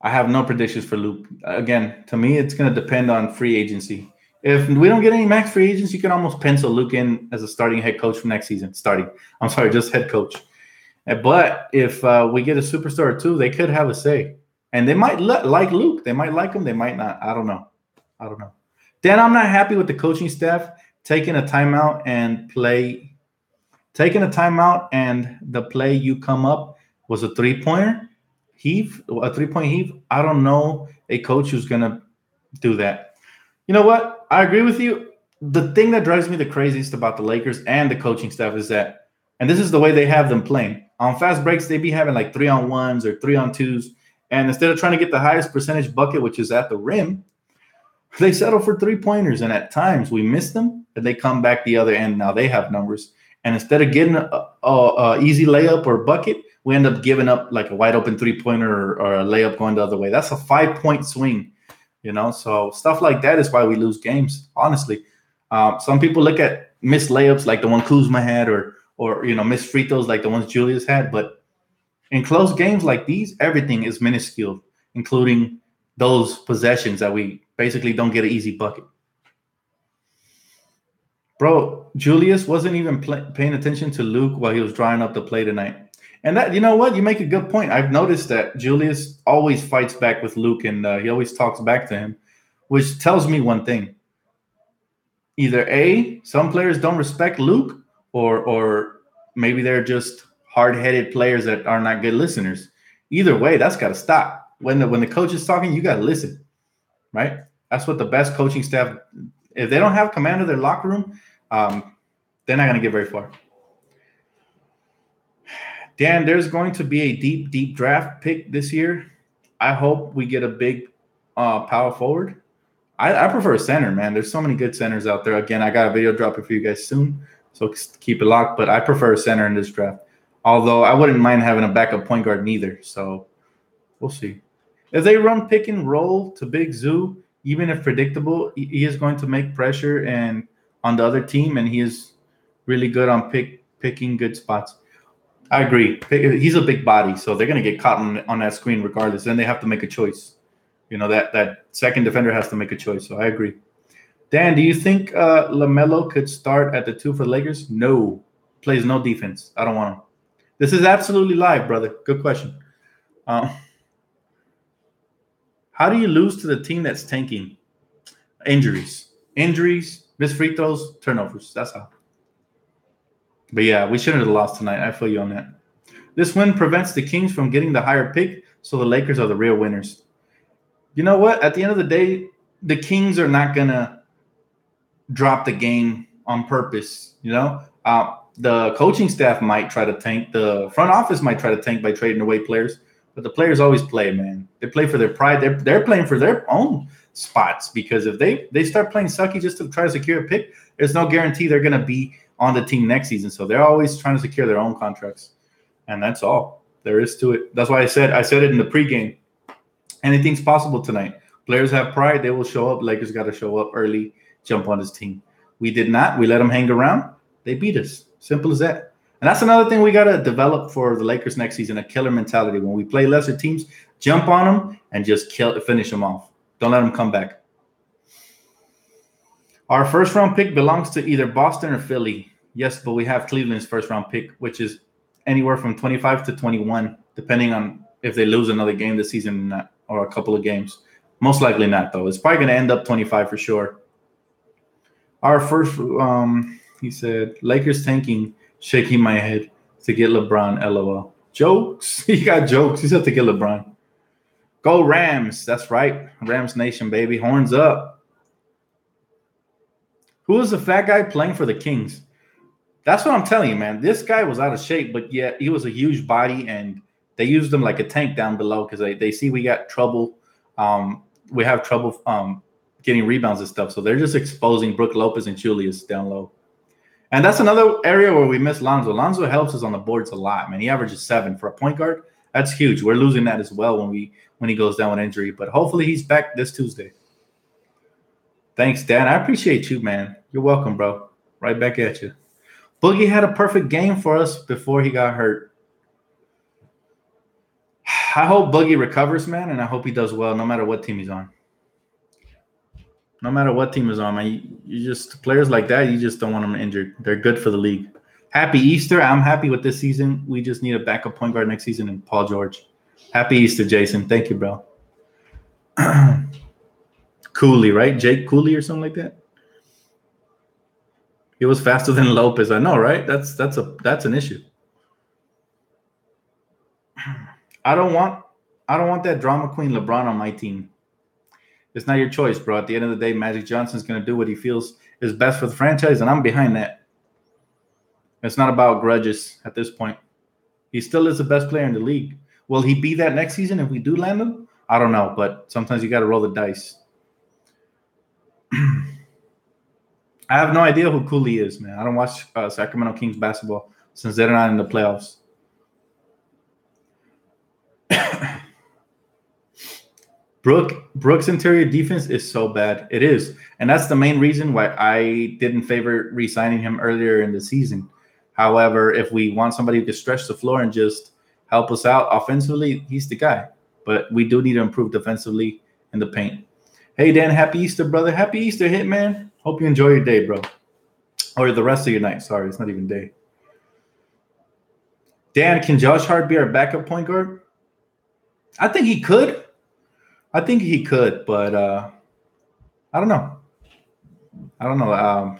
Speaker 1: I have no predictions for Luke. Again, to me, it's going to depend on free agency. If we don't get any max free agents, you can almost pencil Luke in as a starting head coach for next season. Just head coach. But if we get a superstar or two, they could have a say. And they might like Luke. They might like him. They might not. I don't know. Dan, I'm not happy with the coaching staff taking a timeout and the play you come up was a three-point heave. I don't know a coach who's going to do that. You know what? I agree with you. The thing that drives me the craziest about the Lakers and the coaching staff is that, and this is the way they have them playing. On fast breaks, they be having like 3-on-1s or 3-on-2s. And instead of trying to get the highest percentage bucket, which is at the rim, they settle for three-pointers. And at times we miss them and they come back the other end. Now they have numbers. And instead of getting a easy layup or bucket, we end up giving up like a wide open three-pointer or a layup going the other way. That's a 5-point swing, So stuff like that is why we lose games, honestly. Some people look at missed layups like the one Kuzma had or missed free throws like the ones Julius had. But in close games like these, everything is minuscule, including those possessions that we basically don't get an easy bucket. Bro, Julius wasn't even paying attention to Luke while he was drawing up the play tonight. And that, you know what? You make a good point. I've noticed that Julius always fights back with Luke, and he always talks back to him, which tells me one thing. Either A, some players don't respect Luke, or maybe they're just hard-headed players that are not good listeners. Either way, that's got to stop. When the coach is talking, you got to listen, right? That's what the best coaching staff, if they don't have command of their locker room, they're not going to get very far. Dan, there's going to be a deep, deep draft pick this year. I hope we get a big power forward. I prefer a center, man. There's so many good centers out there. Again, I got a video dropping for you guys soon, so keep it locked. But I prefer a center in this draft. Although I wouldn't mind having a backup point guard neither. So we'll see. If they run pick and roll to Big Zoo, even if predictable, he is going to make pressure and on the other team, and he is really good on picking good spots. I agree. He's a big body, so they're going to get caught on that screen regardless. Then they have to make a choice. That second defender has to make a choice. So I agree. Dan, do you think LaMelo could start at the 2 for the Lakers? No. Plays no defense. I don't want him. This is absolutely live, brother. Good question. How do you lose to the team that's tanking? Injuries, missed free throws, turnovers. That's how. But yeah, we shouldn't have lost tonight. I feel you on that. This win prevents the Kings from getting the higher pick, so the Lakers are the real winners. You know what? At the end of the day, the Kings are not going to drop the game on purpose. The coaching staff might try to tank. The front office might try to tank by trading away players. But the players always play, man. They play for their pride. They're playing for their own spots because if they start playing sucky just to try to secure a pick, there's no guarantee they're going to be on the team next season. So they're always trying to secure their own contracts. And that's all there is to it. That's why I said it in the pregame. Anything's possible tonight. Players have pride. They will show up. Lakers got to show up early, jump on this team. We did not. We let them hang around. They beat us. Simple as that. And that's another thing we got to develop for the Lakers next season, a killer mentality. When we play lesser teams, jump on them and just finish them off. Don't let them come back. Our first-round pick belongs to either Boston or Philly. Yes, but we have Cleveland's first-round pick, which is anywhere from 25 to 21, depending on if they lose another game this season or not, or a couple of games. Most likely not, though. It's probably going to end up 25 for sure. Our first, he said, Lakers tanking, shaking my head to get LeBron, LOL. Jokes. He got jokes. He's have to get LeBron. Go Rams. That's right. Rams Nation, baby. Horns up. Who was the fat guy playing for the Kings? That's what I'm telling you, man. This guy was out of shape, but yet he was a huge body, and they used him like a tank down below because they see we got trouble. We have trouble getting rebounds and stuff, so they're just exposing Brook Lopez and Julius down low. And that's another area where we miss Lonzo. Lonzo helps us on the boards a lot, man. He averages 7 for a point guard. That's huge. We're losing that as well when he goes down with injury. But hopefully he's back this Tuesday. Thanks, Dan. I appreciate you, man. You're welcome, bro. Right back at you. Boogie had a perfect game for us before he got hurt. I hope Boogie recovers, man, and I hope he does well no matter what team he's on. No matter what team is on, man. You just players like that, you just don't want them injured. They're good for the league. Happy Easter. I'm happy with this season. We just need a backup point guard next season in Paul George. Happy Easter, Jason. Thank you, bro. Cooley, right? Jake Cooley or something like that. He was faster than Lopez. I know, right? That's an issue. I don't want that drama queen LeBron on my team. It's not your choice, bro. At the end of the day, Magic Johnson's going to do what he feels is best for the franchise, and I'm behind that. It's not about grudges at this point. He still is the best player in the league. Will he be that next season if we do land him? I don't know, but sometimes you got to roll the dice. I have no idea who Cooley is, man. I don't watch Sacramento Kings basketball since they're not in the playoffs. Brooks' interior defense is so bad. It is. And that's the main reason why I didn't favor re-signing him earlier in the season. However, if we want somebody who can stretch the floor and just help us out offensively, he's the guy. But we do need to improve defensively in the paint. Hey, Dan, happy Easter, brother. Happy Easter, Hitman. Hope you enjoy your day, bro. Or the rest of your night. Sorry, it's not even day. Dan, can Josh Hart be our backup point guard? I think he could. But I don't know.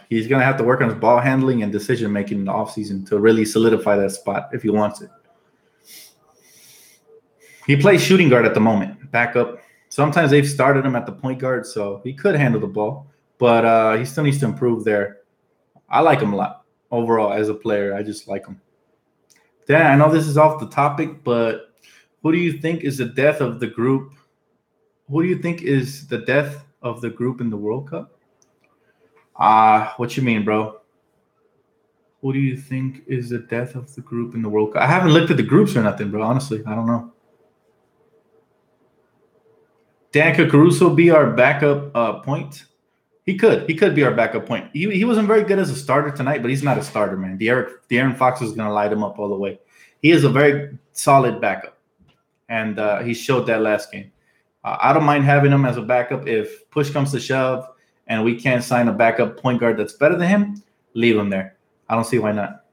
Speaker 1: He's going to have to work on his ball handling and decision-making in the offseason to really solidify that spot if he wants it. He plays shooting guard at the moment, backup. Sometimes they've started him at the point guard, so he could handle the ball. But he still needs to improve there. I like him a lot overall as a player. I just like him. Dan, I know this is off the topic, but who do you think is the death of the group? Who do you think is the death of the group in the World Cup? What you mean, bro? Who do you think is the death of the group in the World Cup? I haven't looked at the groups or nothing, bro. Honestly, I don't know. Dan, could Caruso be our backup point? He could be our backup point. He wasn't very good as a starter tonight, but he's not a starter, man. De'Aaron Fox is going to light him up all the way. He is a very solid backup, and he showed that last game. I don't mind having him as a backup if push comes to shove and we can't sign a backup point guard that's better than him, leave him there. I don't see why not.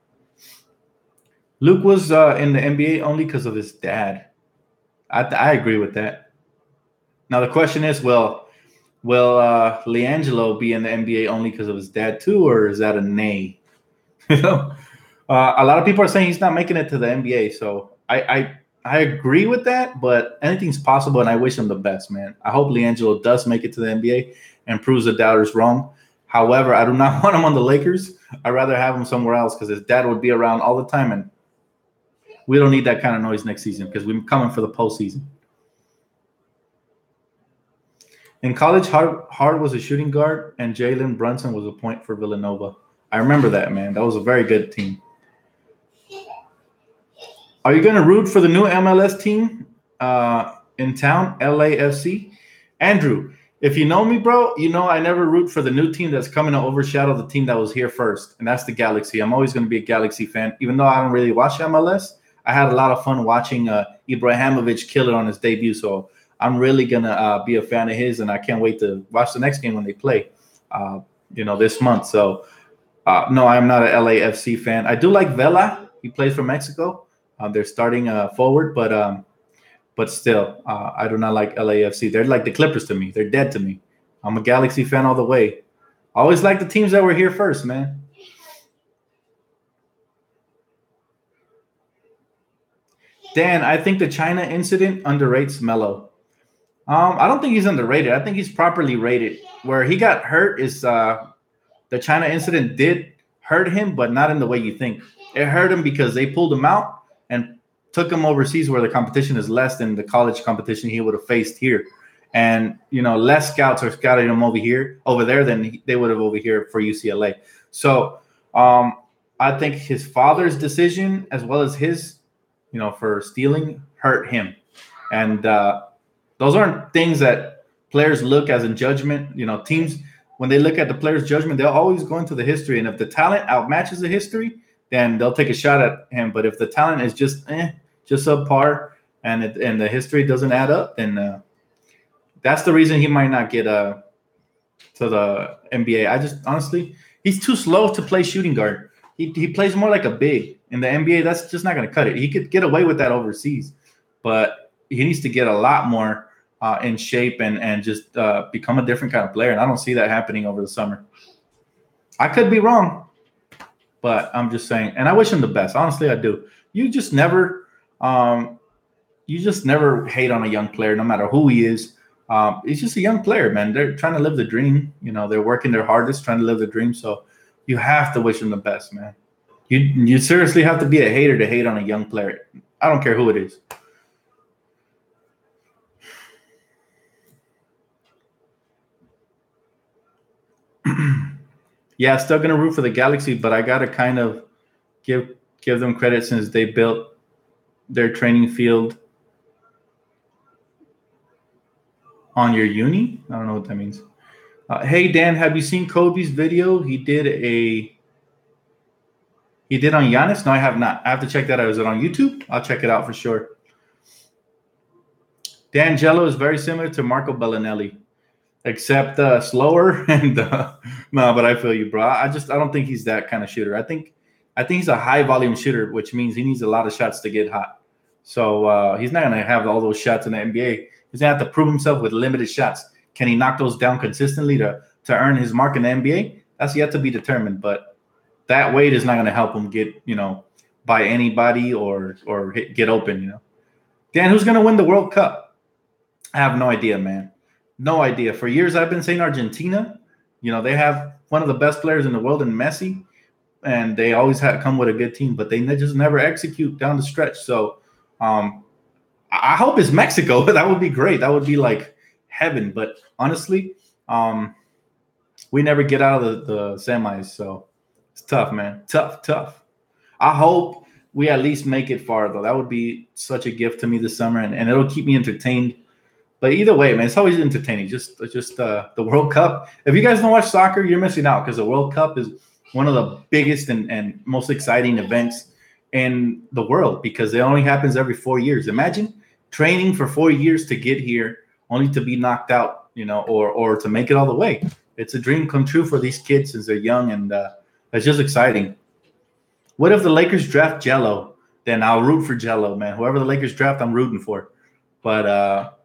Speaker 1: Luke was in the NBA only because of his dad. I agree with that. Now the question is, will LiAngelo be in the NBA only because of his dad too, or is that a nay? A lot of people are saying he's not making it to the NBA, so I agree with that, but anything's possible, and I wish him the best, man. I hope LiAngelo does make it to the NBA and proves the doubters wrong. However, I do not want him on the Lakers. I'd rather have him somewhere else because his dad would be around all the time, and we don't need that kind of noise next season because we're coming for the postseason. In college, Hart was a shooting guard, and Jalen Brunson was a point for Villanova. I remember that, man. That was a very good team. Are you going to root for the new MLS team in town, LAFC? Andrew, if you know me, bro, you know I never root for the new team that's coming to overshadow the team that was here first, and that's the Galaxy. I'm always going to be a Galaxy fan. Even though I don't really watch MLS, I had a lot of fun watching Ibrahimovic kill it on his debut, so I'm really going to be a fan of his, and I can't wait to watch the next game when they play, this month. So, no, I'm not an LAFC fan. I do like Vela. He plays for Mexico. They're starting forward, but still, I do not like LAFC. They're like the Clippers to me. They're dead to me. I'm a Galaxy fan all the way. I always like the teams that were here first, man. Dan, I think the China incident underrates Melo. I don't think he's underrated. I think he's properly rated. Where he got hurt is the China incident did hurt him, but not in the way you think. It hurt him because they pulled him out and took him overseas where the competition is less than the college competition he would have faced here. And, less scouts are scouting him over there than they would have over here for UCLA. So I think his father's decision as well as his for stealing hurt him. And those aren't things that players look as in judgment. Teams, when they look at the player's judgment, they'll always go into the history. And if the talent outmatches the history, then they'll take a shot at him. But if the talent is just subpar and the history doesn't add up, then that's the reason he might not get to the NBA. I just honestly, he's too slow to play shooting guard. He plays more like a big. In the NBA, that's just not going to cut it. He could get away with that overseas, but he needs to get a lot more in shape and just become a different kind of player. And I don't see that happening over the summer. I could be wrong, but I'm just saying. And I wish him the best. Honestly, I do. You just never hate on a young player, no matter who he is. He's just a young player, man. They're trying to live the dream. They're working their hardest, trying to live the dream. So you have to wish him the best, man. You seriously have to be a hater to hate on a young player. I don't care who it is. Yeah, still gonna root for the Galaxy, but I gotta kind of give them credit since they built their training field on your uni. I don't know what that means. Hey Dan, have you seen Kobe's video? He did on Giannis? No, I have not. I have to check that out. Is it on YouTube? I'll check it out for sure. Dan, Gelo is very similar to Marco Bellinelli, except slower. And no, but I feel you, bro. I don't think he's that kind of shooter. I think he's a high volume shooter, which means he needs a lot of shots to get hot. So he's not going to have all those shots in the NBA. He's going to have to prove himself with limited shots. Can he knock those down consistently to earn his mark in the NBA? That's yet to be determined, but that weight is not going to help him get, by anybody or get open, Dan, who's going to win the World Cup? I have no idea, man. No idea. For years, I've been saying Argentina. They have one of the best players in the world in Messi, and they always come with a good team, but they just never execute down the stretch. So I hope it's Mexico. That would be great. That would be like heaven. But honestly, we never get out of the semis, so it's tough, man. Tough. I hope we at least make it far, though. That would be such a gift to me this summer, and it'll keep me entertained. But either way, man, it's always entertaining. Just the World Cup. If you guys don't watch soccer, you're missing out, because the World Cup is one of the biggest and most exciting events in the world, because it only happens every 4 years. Imagine training for 4 years to get here, only to be knocked out, or to make it all the way. It's a dream come true for these kids since they're young, and it's just exciting. What if the Lakers draft Gelo? Then I'll root for Gelo, man. Whoever the Lakers draft, I'm rooting for. But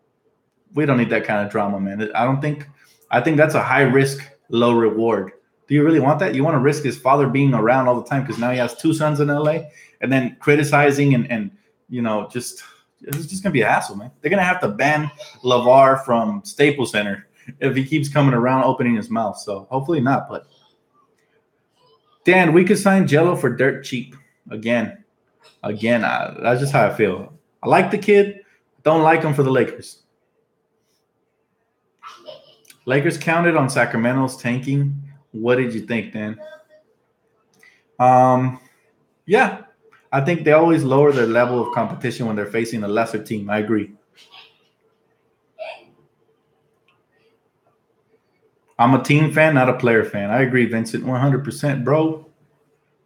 Speaker 1: we don't need that kind of drama, man. I think that's a high risk, low reward. Do you really want that? You want to risk his father being around all the time because now he has 2 sons in LA, and then criticizing and it's just gonna be a hassle, man. They're gonna have to ban LeVar from Staples Center if he keeps coming around opening his mouth. So hopefully not. But Dan, we could sign Gelo for dirt cheap again. That's just how I feel. I like the kid. Don't like him for the Lakers. Lakers counted on Sacramento's tanking. What did you think, Dan? Yeah, I think they always lower their level of competition when they're facing a lesser team. I agree. I'm a team fan, not a player fan. I agree, Vincent, 100%, bro.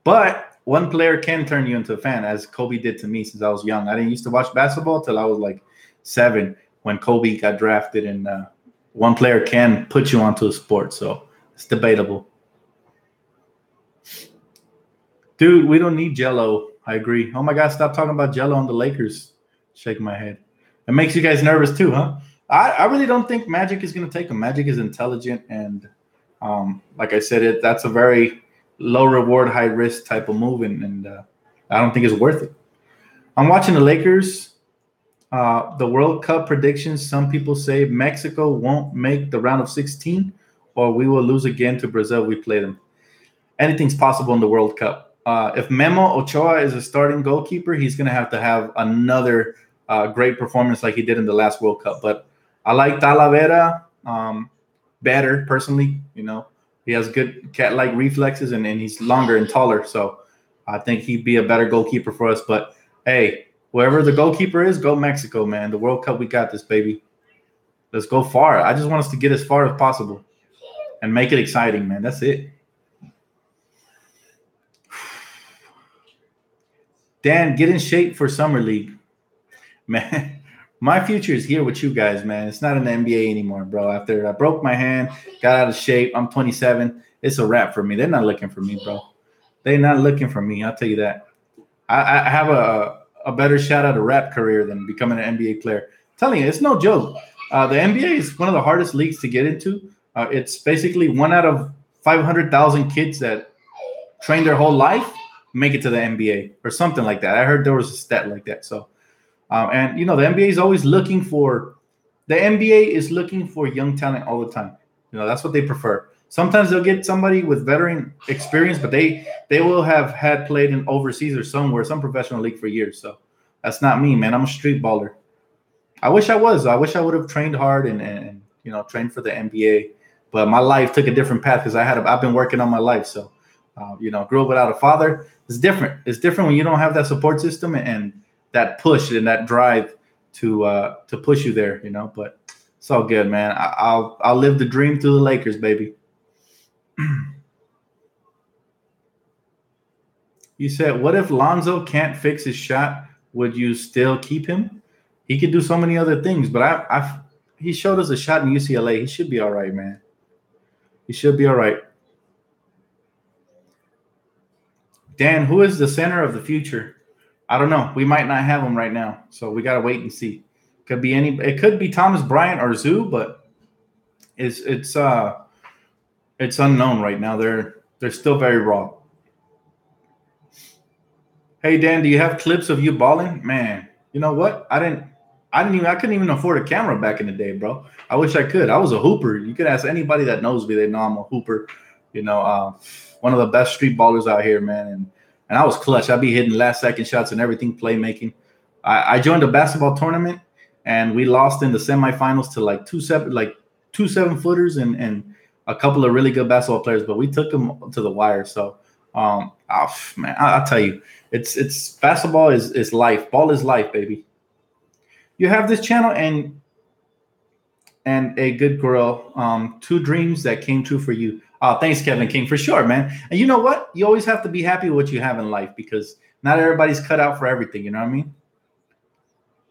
Speaker 1: But one player can turn you into a fan, as Kobe did to me since I was young. I didn't used to watch basketball till I was like 7 when Kobe got drafted, and one player can put you onto a sport, so it's debatable. Dude, we don't need Gelo. I agree. Oh, my God, stop talking about Gelo on the Lakers. Shaking my head. It makes you guys nervous too, huh? I really don't think Magic is going to take him. Magic is intelligent, and like I said, that's a very low reward, high risk type of move, and I don't think it's worth it. I'm watching the Lakers. The World Cup predictions, some people say Mexico won't make the round of 16, or we will lose again to Brazil if we play them. Anything's possible in the World Cup. If Memo Ochoa is a starting goalkeeper, he's going to have another great performance like he did in the last World Cup. But I like Talavera better, personally. He has good cat-like reflexes, and he's longer and taller. So I think he'd be a better goalkeeper for us. But, hey, Whoever the goalkeeper is, go Mexico, man. The World Cup, we got this, baby. Let's go far. I just want us to get as far as possible and make it exciting, man. That's it. Dan, get in shape for Summer League. Man, my future is here with you guys, man. It's not in the NBA anymore, bro. After I broke my hand, got out of shape, I'm 27. It's a wrap for me. They're not looking for me, bro. They're not looking for me. I'll tell you that. I have a better shot at a rap career than becoming an NBA player. I'm telling you, it's no joke. The NBA is one of the hardest leagues to get into. It's basically 1 out of 500,000 kids that train their whole life make it to the NBA or something like that. I heard there was a stat like that. So, and you know, the NBA is always looking for young talent all the time. You know, that's what they prefer. Sometimes they'll get somebody with veteran experience, but they will have had played in overseas or somewhere, some professional league for years. So that's not me, man. I'm a street baller. I wish I was. I wish I would have trained hard and you know, trained for the NBA. But my life took a different path because I've been working on my life. So, you know, grew up without a father. It's different. It's different when you don't have that support system and that push and that drive to push you there. You know, but it's all good, man. I'll live the dream through the Lakers, baby. You said, what if Lonzo can't fix his shot? Would you still keep him? He could do so many other things, but he showed us a shot in UCLA. He should be all right, man. He should be all right. Dan, who is the center of the future? I don't know. We might not have him right now, so we got to wait and see. Could be it could be Thomas Bryant or Zoo, but it's unknown right now. They're still very raw. Hey Dan, do you have clips of you balling? Man, you know what? I couldn't even afford a camera back in the day, bro. I wish I could. I was a hooper. You could ask anybody that knows me. They know I'm a hooper. You know, one of the best street ballers out here, man. And I was clutch. I'd be hitting last second shots and everything, playmaking. I joined a basketball tournament and we lost in the semifinals to like two 7-footers and a couple of really good basketball players, but we took them to the wire. So, man, I'll tell you, it's basketball is life. Ball is life, baby. You have this channel and a good girl, 2 dreams that came true for you. Thanks, Kevin King, for sure, man. And you know what? You always have to be happy with what you have in life because not everybody's cut out for everything. You know what I mean?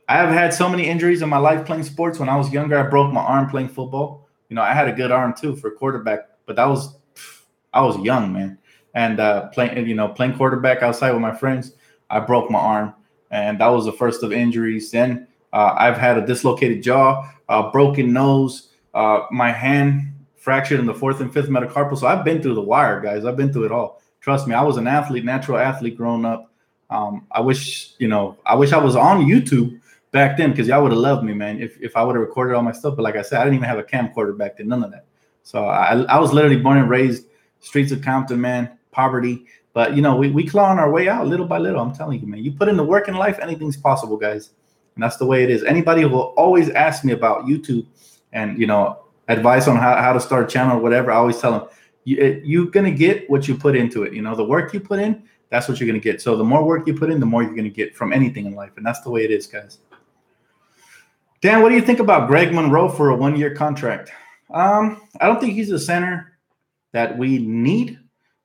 Speaker 1: I have had so many injuries in my life playing sports. When I was younger, I broke my arm playing football. You know, I had a good arm too for quarterback, but I was young, man. And playing quarterback outside with my friends, I broke my arm, and that was the first of injuries. Then I've had a dislocated jaw, a broken nose, my hand fractured in the 4th and 5th metacarpal. So I've been through the wire, guys. I've been through it all. Trust me, I was an athlete, natural athlete growing up. I wish I was on YouTube back then because y'all would have loved me, man, if I would have recorded all my stuff. But like I said, I didn't even have a camcorder back then, none of that. So I was literally born and raised streets of Compton, man, poverty. But, you know, we clawing our way out little by little. I'm telling you, man, you put in the work in life, anything's possible, guys. And that's the way it is. Anybody who will always ask me about YouTube and, you know, advice on how to start a channel or whatever, I always tell them, you're going to get what you put into it. You know, the work you put in, that's what you're going to get. So the more work you put in, the more you're going to get from anything in life. And that's the way it is, guys. Dan, what do you think about Greg Monroe for a 1-year contract? I don't think he's a center that we need,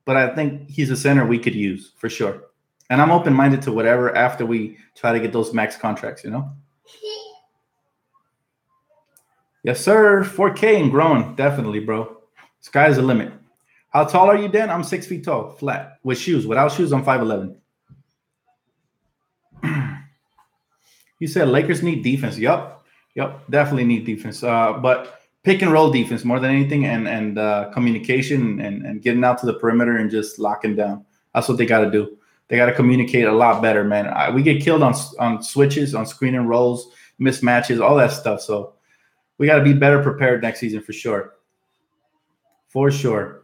Speaker 1: but I think he's a center we could use for sure. And I'm open-minded to whatever after we try to get those max contracts, you know? Yes, sir. 4K and growing. Definitely, bro. Sky's the limit. How tall are you, Dan? I'm 6 feet tall, flat, with shoes. Without shoes, I'm 5'11". You said Lakers need defense. Yep, definitely need defense. But pick and roll defense more than anything, and communication and getting out to the perimeter and just locking down. That's what they got to do. They got to communicate a lot better, man. We get killed on switches, on screen and rolls, mismatches, all that stuff. So we got to be better prepared next season for sure. For sure.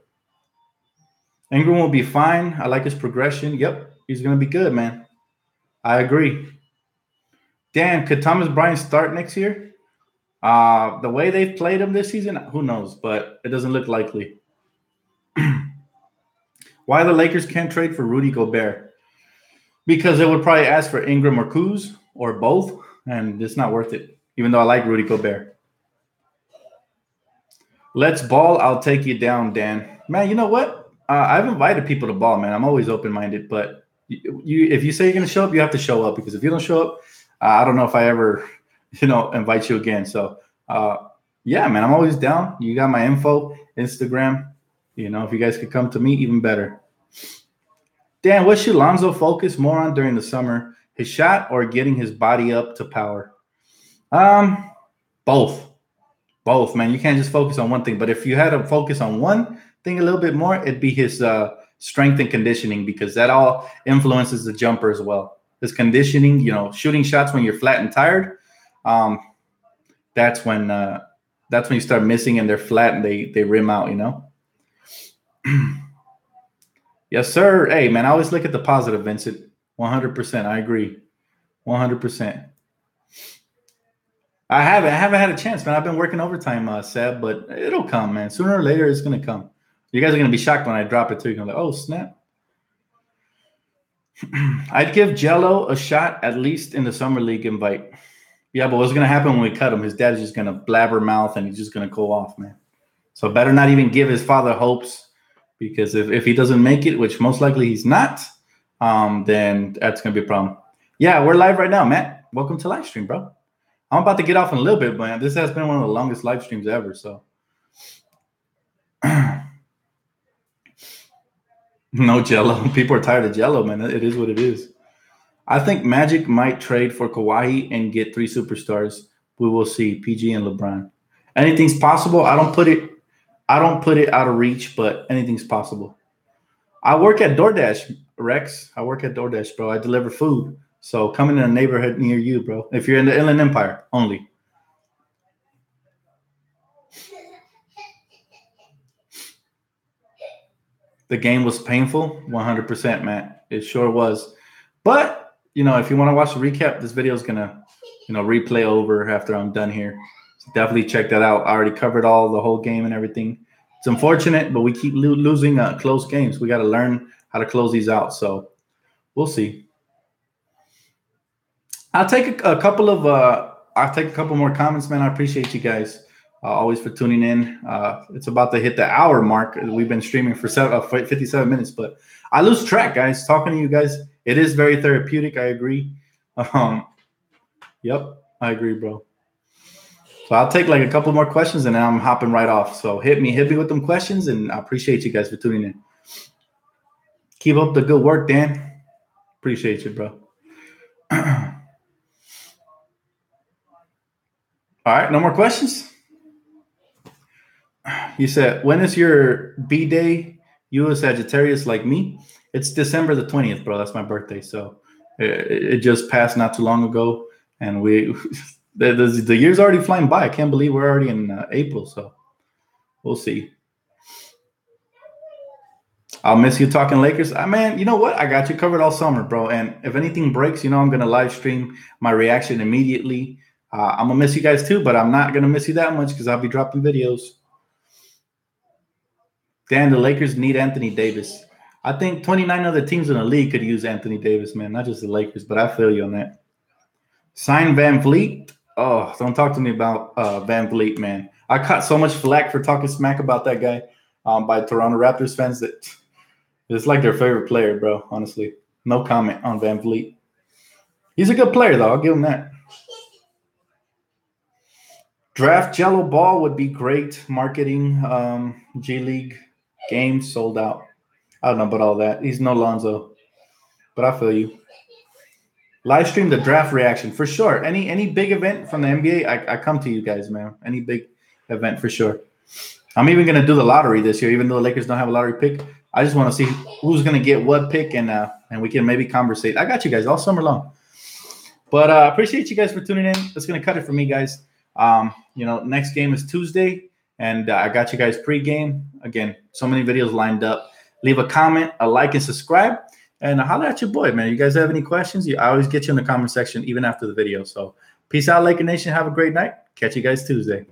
Speaker 1: Ingram will be fine. I like his progression. Yep, he's going to be good, man. I agree. Dan, could Thomas Bryant start next year? The way they've played him this season, who knows? But it doesn't look likely. Why the Lakers can't trade for Rudy Gobert? Because they would probably ask for Ingram or Kuz. or both, and it's not worth it. Even though I like Rudy Gobert. Let's ball. I'll take you down, Dan. Man, you know what? I've invited people to ball, man. I'm always open-minded, but if you say you're going to show up, you have to show up, because if you don't show up, I don't know if I ever, invite you again. So, yeah, man, I'm always down. You got my info, Instagram. If you guys could come to me, even better. Dan, what should Lonzo focus more on during the summer? His shot or getting his body up to power? Both. Both, man. You can't just focus on one thing. But if you had to focus on one thing a little bit more, it'd be his strength and conditioning, because that all influences the jumper as well. His conditioning, shooting shots when you're flat and tired, that's when you start missing and they're flat and they rim out, Yes, sir. Hey, man, I always look at the positive, Vincent. 100%. I agree. 100%. I haven't had a chance, man. I've been working overtime, Seb, but it'll come, man. Sooner or later, it's going to come. You guys are going to be shocked when I drop it, too. You're going to be like, oh, snap. I'd give Gelo a shot, at least in the Summer League invite. Yeah, but what's going to happen when we cut him? His dad's just going to blabber mouth, and he's just going to go off, man. So better not even give his father hopes, because if he doesn't make it, which most likely he's not, then that's going to be a problem. Yeah, we're live right now, Matt. Welcome to live stream, bro. I'm about to get off in a little bit, man. This has been one of the longest live streams ever, so. No Gelo. People are tired of Gelo, man. It is what it is. I think Magic might trade for Kawhi and get 3 superstars. We will see. PG and LeBron. Anything's possible. I don't put it out of reach, but anything's possible. I work at DoorDash, Rex. I work at DoorDash, bro. I deliver food. So come in a neighborhood near you, bro. If you're in the Inland Empire only. The game was painful, 100%, Matt. It sure was. But, if you want to watch the recap, this video is going to, replay over after I'm done here. So definitely check that out. I already covered the whole game and everything. It's unfortunate, but we keep losing close games. We got to learn how to close these out. So we'll see. I'll take a couple more comments, man. I appreciate you guys always for tuning in. It's about to hit the hour mark. We've been streaming for 57 minutes, but I lose track, guys. Talking to you guys, it is very therapeutic. I agree. Yep, I agree, bro. So I'll take a couple more questions and then I'm hopping right off. So hit me with them questions, and I appreciate you guys for tuning in. Keep up the good work, Dan. Appreciate you, bro. All right, no more questions? You said, when is your B-Day? You a Sagittarius like me? It's December the 20th, bro. That's my birthday. So it just passed not too long ago. And the year's already flying by. I can't believe we're already in April. So we'll see. I'll miss you talking Lakers. Man, you know what? I got you covered all summer, bro. And if anything breaks, I'm going to live stream my reaction immediately. I'm going to miss you guys too, but I'm not going to miss you that much because I'll be dropping videos. Dan, the Lakers need Anthony Davis. I think 29 other teams in the league could use Anthony Davis, man. Not just the Lakers, but I feel you on that. Sign Van Vliet. Oh, don't talk to me about Van Vliet, man. I caught so much flack for talking smack about that guy by Toronto Raptors fans that it's like their favorite player, bro, honestly. No comment on Van Vliet. He's a good player, though. I'll give him that. Draft Gelo Ball would be great. Marketing, G League games sold out. I don't know about all that. He's no Lonzo, but I feel you. Live stream the draft reaction for sure. Any big event from the NBA, I come to you guys, man. Any big event for sure. I'm even going to do the lottery this year, even though the Lakers don't have a lottery pick. I just want to see who's going to get what pick, and we can maybe conversate. I got you guys all summer long. But I appreciate you guys for tuning in. That's going to cut it for me, guys. Next game is Tuesday, and I got you guys pregame. Again, so many videos lined up. Leave a comment, a like, and subscribe. And holler at your boy, man. You guys have any questions? I always get you in the comment section, even after the video. So peace out, Laker Nation. Have a great night. Catch you guys Tuesday.